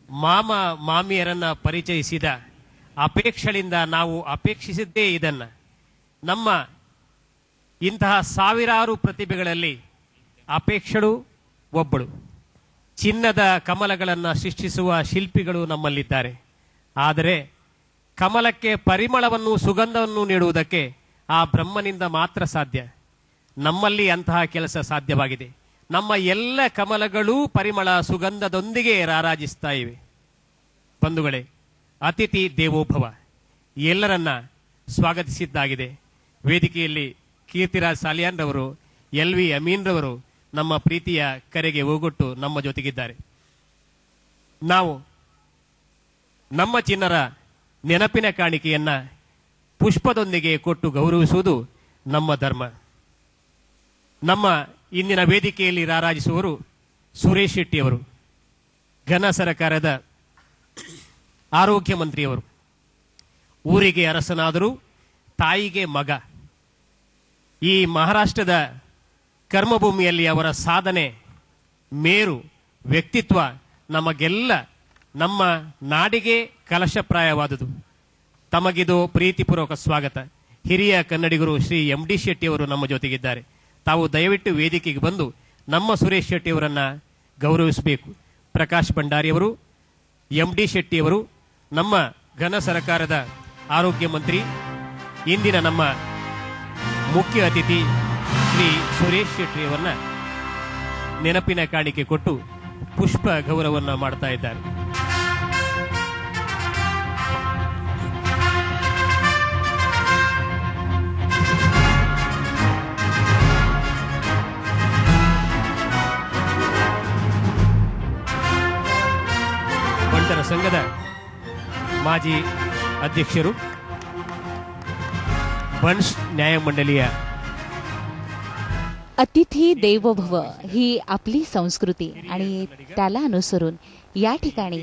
ಮಾಮ ಮಾಮಿಯರನ್ನ ಪರಿಚಯಿಸಿದ ಅಪೇಕ್ಷೆಗಳಿಂದ ನಾವು ಅಪೇಕ್ಷಿಸಿದ್ದೇ ಇದನ್ನ. ನಮ್ಮ ಇಂತಹ ಸಾವಿರಾರು ಪ್ರತಿಭೆಗಳಲ್ಲಿ ಅಪೇಕ್ಷಳು ಒಬ್ಬಳು. ಚಿನ್ನದ ಕಮಲಗಳನ್ನು ಸೃಷ್ಟಿಸುವ ಶಿಲ್ಪಿಗಳು ನಮ್ಮಲ್ಲಿದ್ದಾರೆ. ಆದರೆ ಕಮಲಕ್ಕೆ ಪರಿಮಳವನ್ನು ಸುಗಂಧವನ್ನು ನೀಡುವುದಕ್ಕೆ ಆ ಬ್ರಹ್ಮನಿಂದ ಮಾತ್ರ ಸಾಧ್ಯ. ನಮ್ಮಲ್ಲಿ ಅಂತಹ ಕೆಲಸ ಸಾಧ್ಯವಾಗಿದೆ. ನಮ್ಮ ಎಲ್ಲ ಕಮಲಗಳೂ ಪರಿಮಳ ಸುಗಂಧದೊಂದಿಗೆ ರಾರಾಜಿಸ್ತಾ ಇವೆ. ಬಂಧುಗಳೇ, ಅತಿಥಿ ದೇವೋಭವ ಎಲ್ಲರನ್ನ ಸ್ವಾಗತಿಸಿದ್ದಾಗಿದೆ. ವೇದಿಕೆಯಲ್ಲಿ ಕೀರ್ತಿರಾಜ್ ಸಾಲಿಯಾನ್ ರವರು, LV ಅಮೀನ್ ರವರು ನಮ್ಮ ಪ್ರೀತಿಯ ಕರೆಗೆ ಹೋಗೊಟ್ಟು ನಮ್ಮ ಜೊತೆಗಿದ್ದಾರೆ. ನಾವು ನಮ್ಮ ಚಿನ್ನರ ನೆನಪಿನ ಕಾಣಿಕೆಯನ್ನ ಪುಷ್ಪದೊಂದಿಗೆ ಕೊಟ್ಟು ಗೌರವಿಸುವುದು ನಮ್ಮ ಧರ್ಮ. ನಮ್ಮ ಇಂದಿನ ವೇದಿಕೆಯಲ್ಲಿ ರಾರಾಜಿಸುವರು ಸುರೇಶ್ ಶೆಟ್ಟಿಯವರು, ಘನ ಸರ್ಕಾರದ ಆರೋಗ್ಯ ಮಂತ್ರಿಯವರು. ಊರಿಗೆ ಅರಸನಾದರೂ ತಾಯಿಗೆ ಮಗ. ಈ ಮಹಾರಾಷ್ಟ್ರದ ಕರ್ಮಭೂಮಿಯಲ್ಲಿ ಅವರ ಸಾಧನೆ, ಮೇರು, ವ್ಯಕ್ತಿತ್ವ ನಮಗೆಲ್ಲ ನಮ್ಮ ನಾಡಿಗೆ ಕಲಶಪ್ರಾಯವಾದುದು. ತಮಗಿದು ಪ್ರೀತಿಪೂರ್ವಕ ಸ್ವಾಗತ. ಹಿರಿಯ ಕನ್ನಡಿಗರು ಶ್ರೀ MD ಶೆಟ್ಟಿಯವರು ನಮ್ಮ ಜೊತೆಗಿದ್ದಾರೆ. ತಾವು ದಯವಿಟ್ಟು ವೇದಿಕೆಗೆ ಬಂದು ನಮ್ಮ ಸುರೇಶ್ ಶೆಟ್ಟಿಯವರನ್ನ ಗೌರವಿಸಬೇಕು. ಪ್ರಕಾಶ್ ಭಂಡಾರಿಯವರು, MD ಶೆಟ್ಟಿಯವರು, ನಮ್ಮ ಘನ ಸರ್ಕಾರದ ಆರೋಗ್ಯ ಮಂತ್ರಿ, ಇಂದಿನ ನಮ್ಮ ಮುಖ್ಯ ಅತಿಥಿ ಶ್ರೀ ಸುರೇಶ್ ಶೆಟ್ಟಿಯವರನ್ನ ನೆನಪಿನ ಕಾಣಿಕೆ ಕೊಟ್ಟು ಪುಷ್ಪ ಗೌರವವನ್ನು ಮಾಡ್ತಾ ಇದ್ದಾರೆ. ಬಂಟರ ಸಂಘದ ಮಾಜಿ अध्यक्षरू बंश न्यायमंडलीय अतिथी देवो भव ही आपली संस्कृती आणि त्याला अनुसरून या ठिकाणी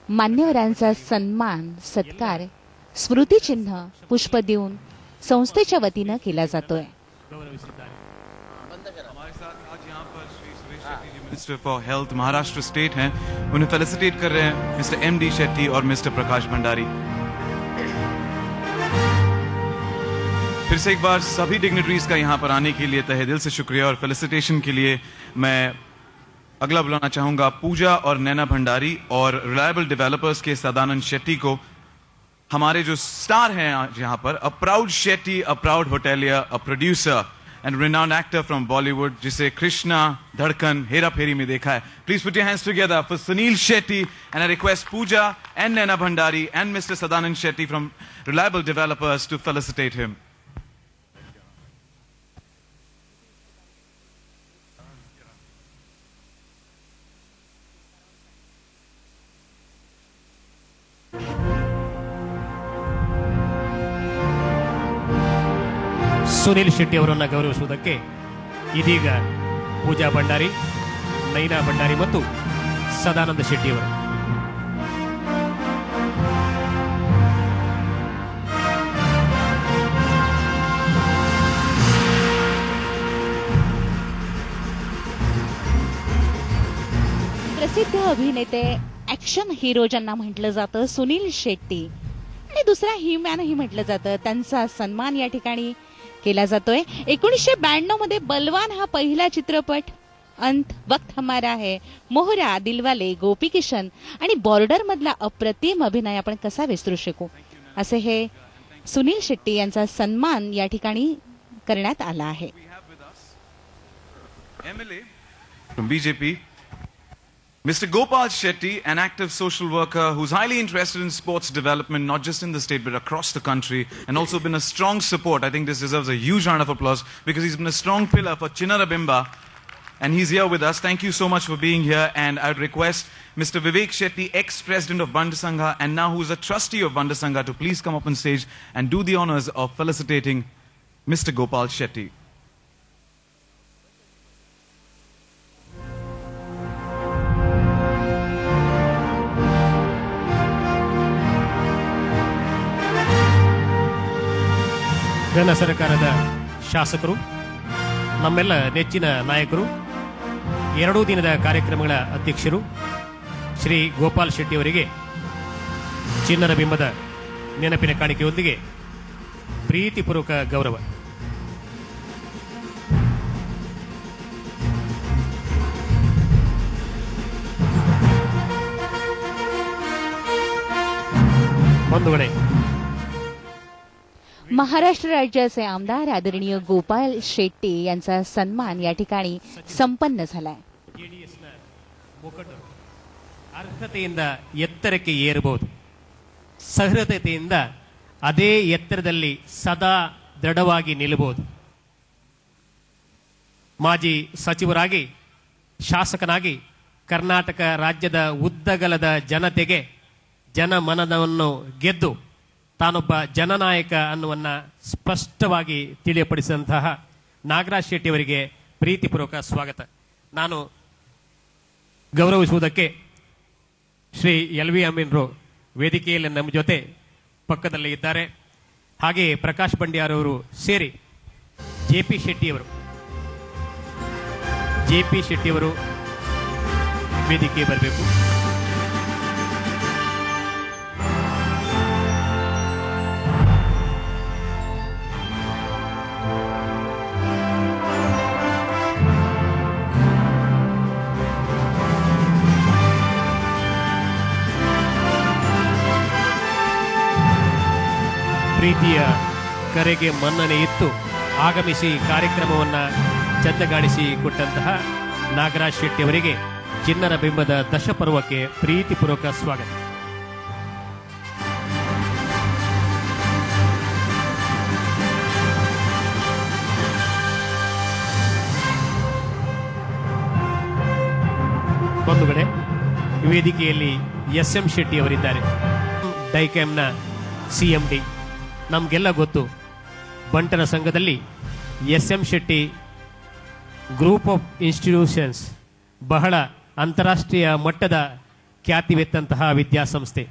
मान्यवरांचा सन्मान सत्कार स्मृतिचिन्ह पुष्प देऊन संस्थेच्या वतीनं केला जातोय. Minister for health Maharashtra state हैं, उन्हें फेलिसिटेट कर रहे हैं मिस्टर MD शेट्टी और मिस्टर प्रकाश भंडारी. फिर से एक बार सभी डिग्निटरीज का यहाँ पर आने के लिए तहे दिल से शुक्रिया और फेलिसिटेशन के लिए मैं अगला बुलाना चाहूंगा पूजा और नैना भंडारी और रिलायबल डेवलपर्स के सदानंद शेट्टी को। हमारे जो स्टार हैं आज यहाँ पर, a proud Shetty, a proud hotelier, a producer and renowned actor from Bollywood, जिसे कृष्णा, धड़कन, हेरा फेरी में देखा है। Please put your hands together for Suniel Shetty and I request Pooja and Naina Bhandari and mister Sadanand Shetty from reliable developers to felicitate him. Suniel Shetty ಅವರನ್ನು ಗೌರವಿಸುವುದಕ್ಕೆ ಇದೀಗ ಪೂಜಾ ಭಂಡಾರಿ, ನೈನಾ ಭಂಡಾರಿ ಮತ್ತು ಸದಾನಂದ ಶೆಟ್ಟಿ ಅವರು. प्रसिद्ध अभिनेते, ऍक्शन हिरो ज्यांना म्हटलं जातं सुनील शेट्टी आणि दुसरा हीमॅनही म्हटलं जातं, त्यांचा सन्मान या ठिकाणी केला जातोय. 1992 मध्ये बलवान हा पहिला चित्रपट, अंत, वक्त हमारा है, मोहरा, दिलवाले, गोपी किशन आणि बॉर्डर मधला अप्रतिम अभिनय आपण कसा विसरू शकू, असे हे सुनील शेट्टी यांचा सन्मान या ठिकाणी करण्यात आला आहे. MLA from BJP, Mr. Gopal Shetty, an active social worker who's highly interested in sports development, not just in the state but across the country, and also been a strong support. I think this deserves a huge round of applause because he's been a strong pillar for Chinnarabimba, and he's here with us. Thank you so much for being here, and I would request Mr. Vivek Shetty, ex-president of Banda Sangha and now who's a trustee of Banda Sangha, to please come up on stage and do the honors of felicitating Mr. Gopal Shetty. ಘನ ಸರ್ಕಾರದ ಶಾಸಕರು, ನಮ್ಮೆಲ್ಲ ನೆಚ್ಚಿನ ನಾಯಕರು, ಎರಡೂ ದಿನದ ಕಾರ್ಯಕ್ರಮಗಳ ಅಧ್ಯಕ್ಷರು ಶ್ರೀ ಗೋಪಾಲ್ ಶೆಟ್ಟಿ ಅವರಿಗೆ ಚಿನ್ನರ ಬಿಂಬದ ನೆನಪಿನ ಕಾಣಿಕೆಯೊಂದಿಗೆ ಪ್ರೀತಿಪೂರ್ವಕ ಗೌರವ. ಬಂಧುಗಳೇ, महाराष्ट्र राज्याचे आमदार आदरणीय गोपाल शेट्टी यांचा सन्मान या ठिकाणी संपन्न झालाय. ಜೆಡಿಎಸ್ನ ಮುಖಂಡರು ಅರ್ಹತೆಯಿಂದ ಎತ್ತರಕ್ಕೆ ಏರಬಹುದು, ಸಹೃದಯತೆಯಿಂದ ಅದೇ ಎತ್ತರದಲ್ಲಿ ಸದಾ ದೃಢವಾಗಿ ನಿಲ್ಲಬಹುದು. ಮಾಜಿ ಸಚಿವರಾಗಿ, ಶಾಸಕನಾಗಿ ಕರ್ನಾಟಕ ರಾಜ್ಯದ ಉದ್ದಗಲದ ಜನತೆಗೆ ಜನಮನವನ್ನು ಗೆದ್ದು ತಾನೊಬ್ಬ ಜನನಾಯಕ ಅನ್ನುವನ್ನ ಸ್ಪಷ್ಟವಾಗಿ ತಿಳಿಯಪಡಿಸಿದಂತಹ ನಾಗರಾಜ್ ಶೆಟ್ಟಿ ಅವರಿಗೆ ಪ್ರೀತಿಪೂರ್ವಕ ಸ್ವಾಗತ. ನಾನು ಗೌರವಿಸುವುದಕ್ಕೆ ಶ್ರೀ ಎಲ್ ವಿ ಅಮೀನ್ರು ವೇದಿಕೆಯಲ್ಲಿ ನಮ್ಮ ಜೊತೆ ಪಕ್ಕದಲ್ಲಿ ಇದ್ದಾರೆ. ಹಾಗೆಯೇ ಪ್ರಕಾಶ್ ಬಂಡ್ಯಾರ್ ಅವರು ಸೇರಿ ಜೆ ಪಿ ಶೆಟ್ಟಿಯವರು ವೇದಿಕೆ ಬರಬೇಕು. ಪ್ರೀತಿಯ ಕರೆಗೆ ಮನ್ನಣೆ ಇತ್ತು ಆಗಮಿಸಿ ಕಾರ್ಯಕ್ರಮವನ್ನು ಚಂದಗಾಣಿಸಿ ಕೊಟ್ಟಂತಹ ನಾಗರಾಜ್ ಶೆಟ್ಟಿ ಅವರಿಗೆ ಚಿನ್ನರ ಬಿಂಬದ ದಶಪರ್ವಕ್ಕೆ ಪ್ರೀತಿಪೂರ್ವಕ ಸ್ವಾಗತ. ಬಂಧುಗಳೇ, ವೇದಿಕೆಯಲ್ಲಿ ಎಸ್.ಎಂ. ಶೆಟ್ಟಿ ಅವರಿದ್ದಾರೆ. ಡೈಕ್ಯಾಮ್ನ CMD. ನಮಗೆಲ್ಲ ಗೊತ್ತು, ಬಂಟರ ಸಂಘದಲ್ಲಿ SM. Shetty group of institutions ಬಹಳ ಅಂತಾರಾಷ್ಟ್ರೀಯ ಮಟ್ಟದ ಖ್ಯಾತಿವೆತ್ತಂತಹ ವಿದ್ಯಾಸಂಸ್ಥೆ.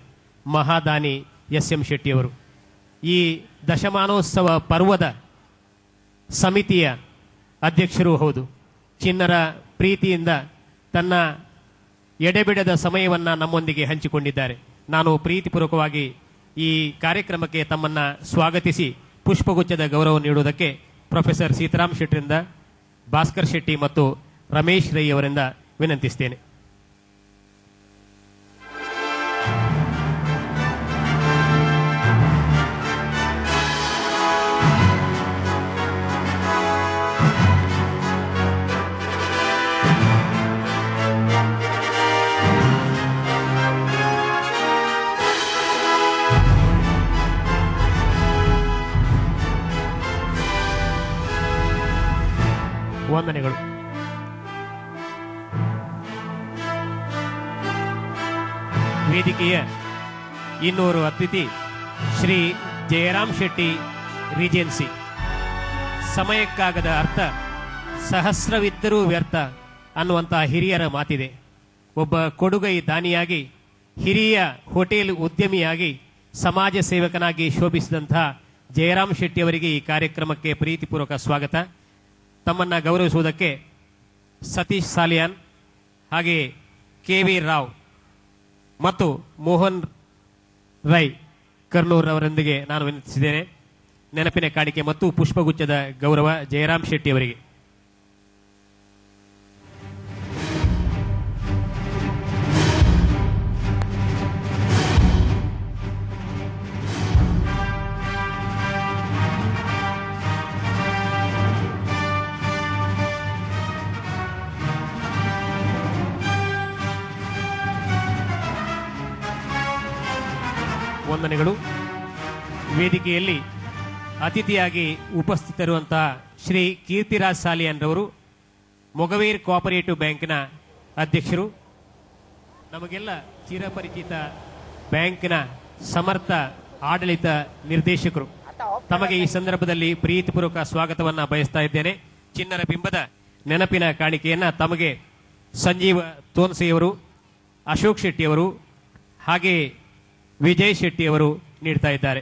ಮಹಾದಾನಿ ಎಸ್.ಎಂ. ಶೆಟ್ಟಿ ಅವರು ಈ ದಶಮಾನೋತ್ಸವ ಪರ್ವದ ಸಮಿತಿಯ ಅಧ್ಯಕ್ಷರೂ ಹೌದು. ಚಿನ್ನರ ಪ್ರೀತಿಯಿಂದ ತನ್ನ ಎಡೆಬಿಡದ ಸಮಯವನ್ನು ನಮ್ಮೊಂದಿಗೆ ಹಂಚಿಕೊಂಡಿದ್ದಾರೆ. ನಾನು ಪ್ರೀತಿಪೂರ್ವಕವಾಗಿ ಈ ಕಾರ್ಯಕ್ರಮಕ್ಕೆ ತಮ್ಮನ್ನ ಸ್ವಾಗತಿಸಿ ಪುಷ್ಪಗುಚ್ಛದ ಗೌರವ ನೀಡುವುದಕ್ಕೆ ಪ್ರೊಫೆಸರ್ ಸೀತಾರಾಮ್ ಶೆಟ್ಟಿರಿಂದ, ಭಾಸ್ಕರ್ ಶೆಟ್ಟಿ ಮತ್ತು ರಮೇಶ್ ರೈ ಅವರಿಂದ ವಿನಂತಿಸ್ತೇನೆ. ವಂದನೆಗಳು. ವೇದಿಕೆಯ ಇನ್ನೂರು ಅತಿಥಿ ಶ್ರೀ ಜಯರಾಮ್ ಶೆಟ್ಟಿ ರಿಜೆನ್ಸಿ. ಸಮಯಕ್ಕಾಗದ ಅರ್ಥ ಸಹಸ್ರವಿದ್ದರೂ ವ್ಯರ್ಥ ಅನ್ನುವಂತಹ ಹಿರಿಯರ ಮಾತಿದೆ. ಒಬ್ಬ ಕೊಡುಗೈ ದಾನಿಯಾಗಿ, ಹಿರಿಯ ಹೋಟೆಲ್ ಉದ್ಯಮಿಯಾಗಿ, ಸಮಾಜ ಸೇವಕನಾಗಿ ಶೋಭಿಸಿದಂತಹ ಜಯರಾಮ್ ಶೆಟ್ಟಿ ಅವರಿಗೆ ಈ ಕಾರ್ಯಕ್ರಮಕ್ಕೆ ಪ್ರೀತಿಪೂರ್ವಕ ಸ್ವಾಗತ. ತಮ್ಮನ್ನ ಗೌರವಿಸುವುದಕ್ಕೆ ಸತೀಶ್ ಸಾಲಿಯಾನ್, ಹಾಗೆ ಕೆ.ವಿ. ರಾವ್ ಮತ್ತು ಮೋಹನ್ ರೈ ಕರ್ನೂರ್ ಅವರೊಂದಿಗೆ ನಾನು ವಿನಂತಿಸಿದ್ದೇನೆ. ನೆನಪಿನ ಕಾಣಿಕೆ ಮತ್ತು ಪುಷ್ಪಗುಚ್ಛದ ಗೌರವ ಜಯರಾಮ್ ಶೆಟ್ಟಿ ಅವರಿಗೆ. ವಂದನೆಗಳು. ವೇದಿಕೆಯಲ್ಲಿ ಅತಿಥಿಯಾಗಿ ಉಪಸ್ಥಿತರಿರುವಂತಹ ಶ್ರೀ ಕೀರ್ತಿರಾಜ್ ಸಾಲಿಯಾನ್ ರವರು, ಮೊಗವೀರ್ ಕೋಆಪರೇಟಿವ್ ಬ್ಯಾಂಕಿನ ಅಧ್ಯಕ್ಷರು, ನಮಗೆಲ್ಲ ಚಿರಪರಿಚಿತ ಬ್ಯಾಂಕಿನ ಸಮರ್ಥ ಆಡಳಿತ ನಿರ್ದೇಶಕರು. ತಮಗೆ ಈ ಸಂದರ್ಭದಲ್ಲಿ ಪ್ರೀತಿಪೂರ್ವಕ ಸ್ವಾಗತವನ್ನ ಬಯಸ್ತಾ ಇದ್ದೇನೆ. ಚಿನ್ನರ ಬಿಂಬದ ನೆನಪಿನ ಕಾಣಿಕೆಯನ್ನ ತಮಗೆ ಸಂಜೀವ ತೋನ್ಸೆಯವರು, ಅಶೋಕ್ ಶೆಟ್ಟಿಯವರು, ಹಾಗೆ ವಿಜಯ್ ಶೆಟ್ಟಿ ಅವರು ನೀಡ್ತಾ ಇದ್ದಾರೆ.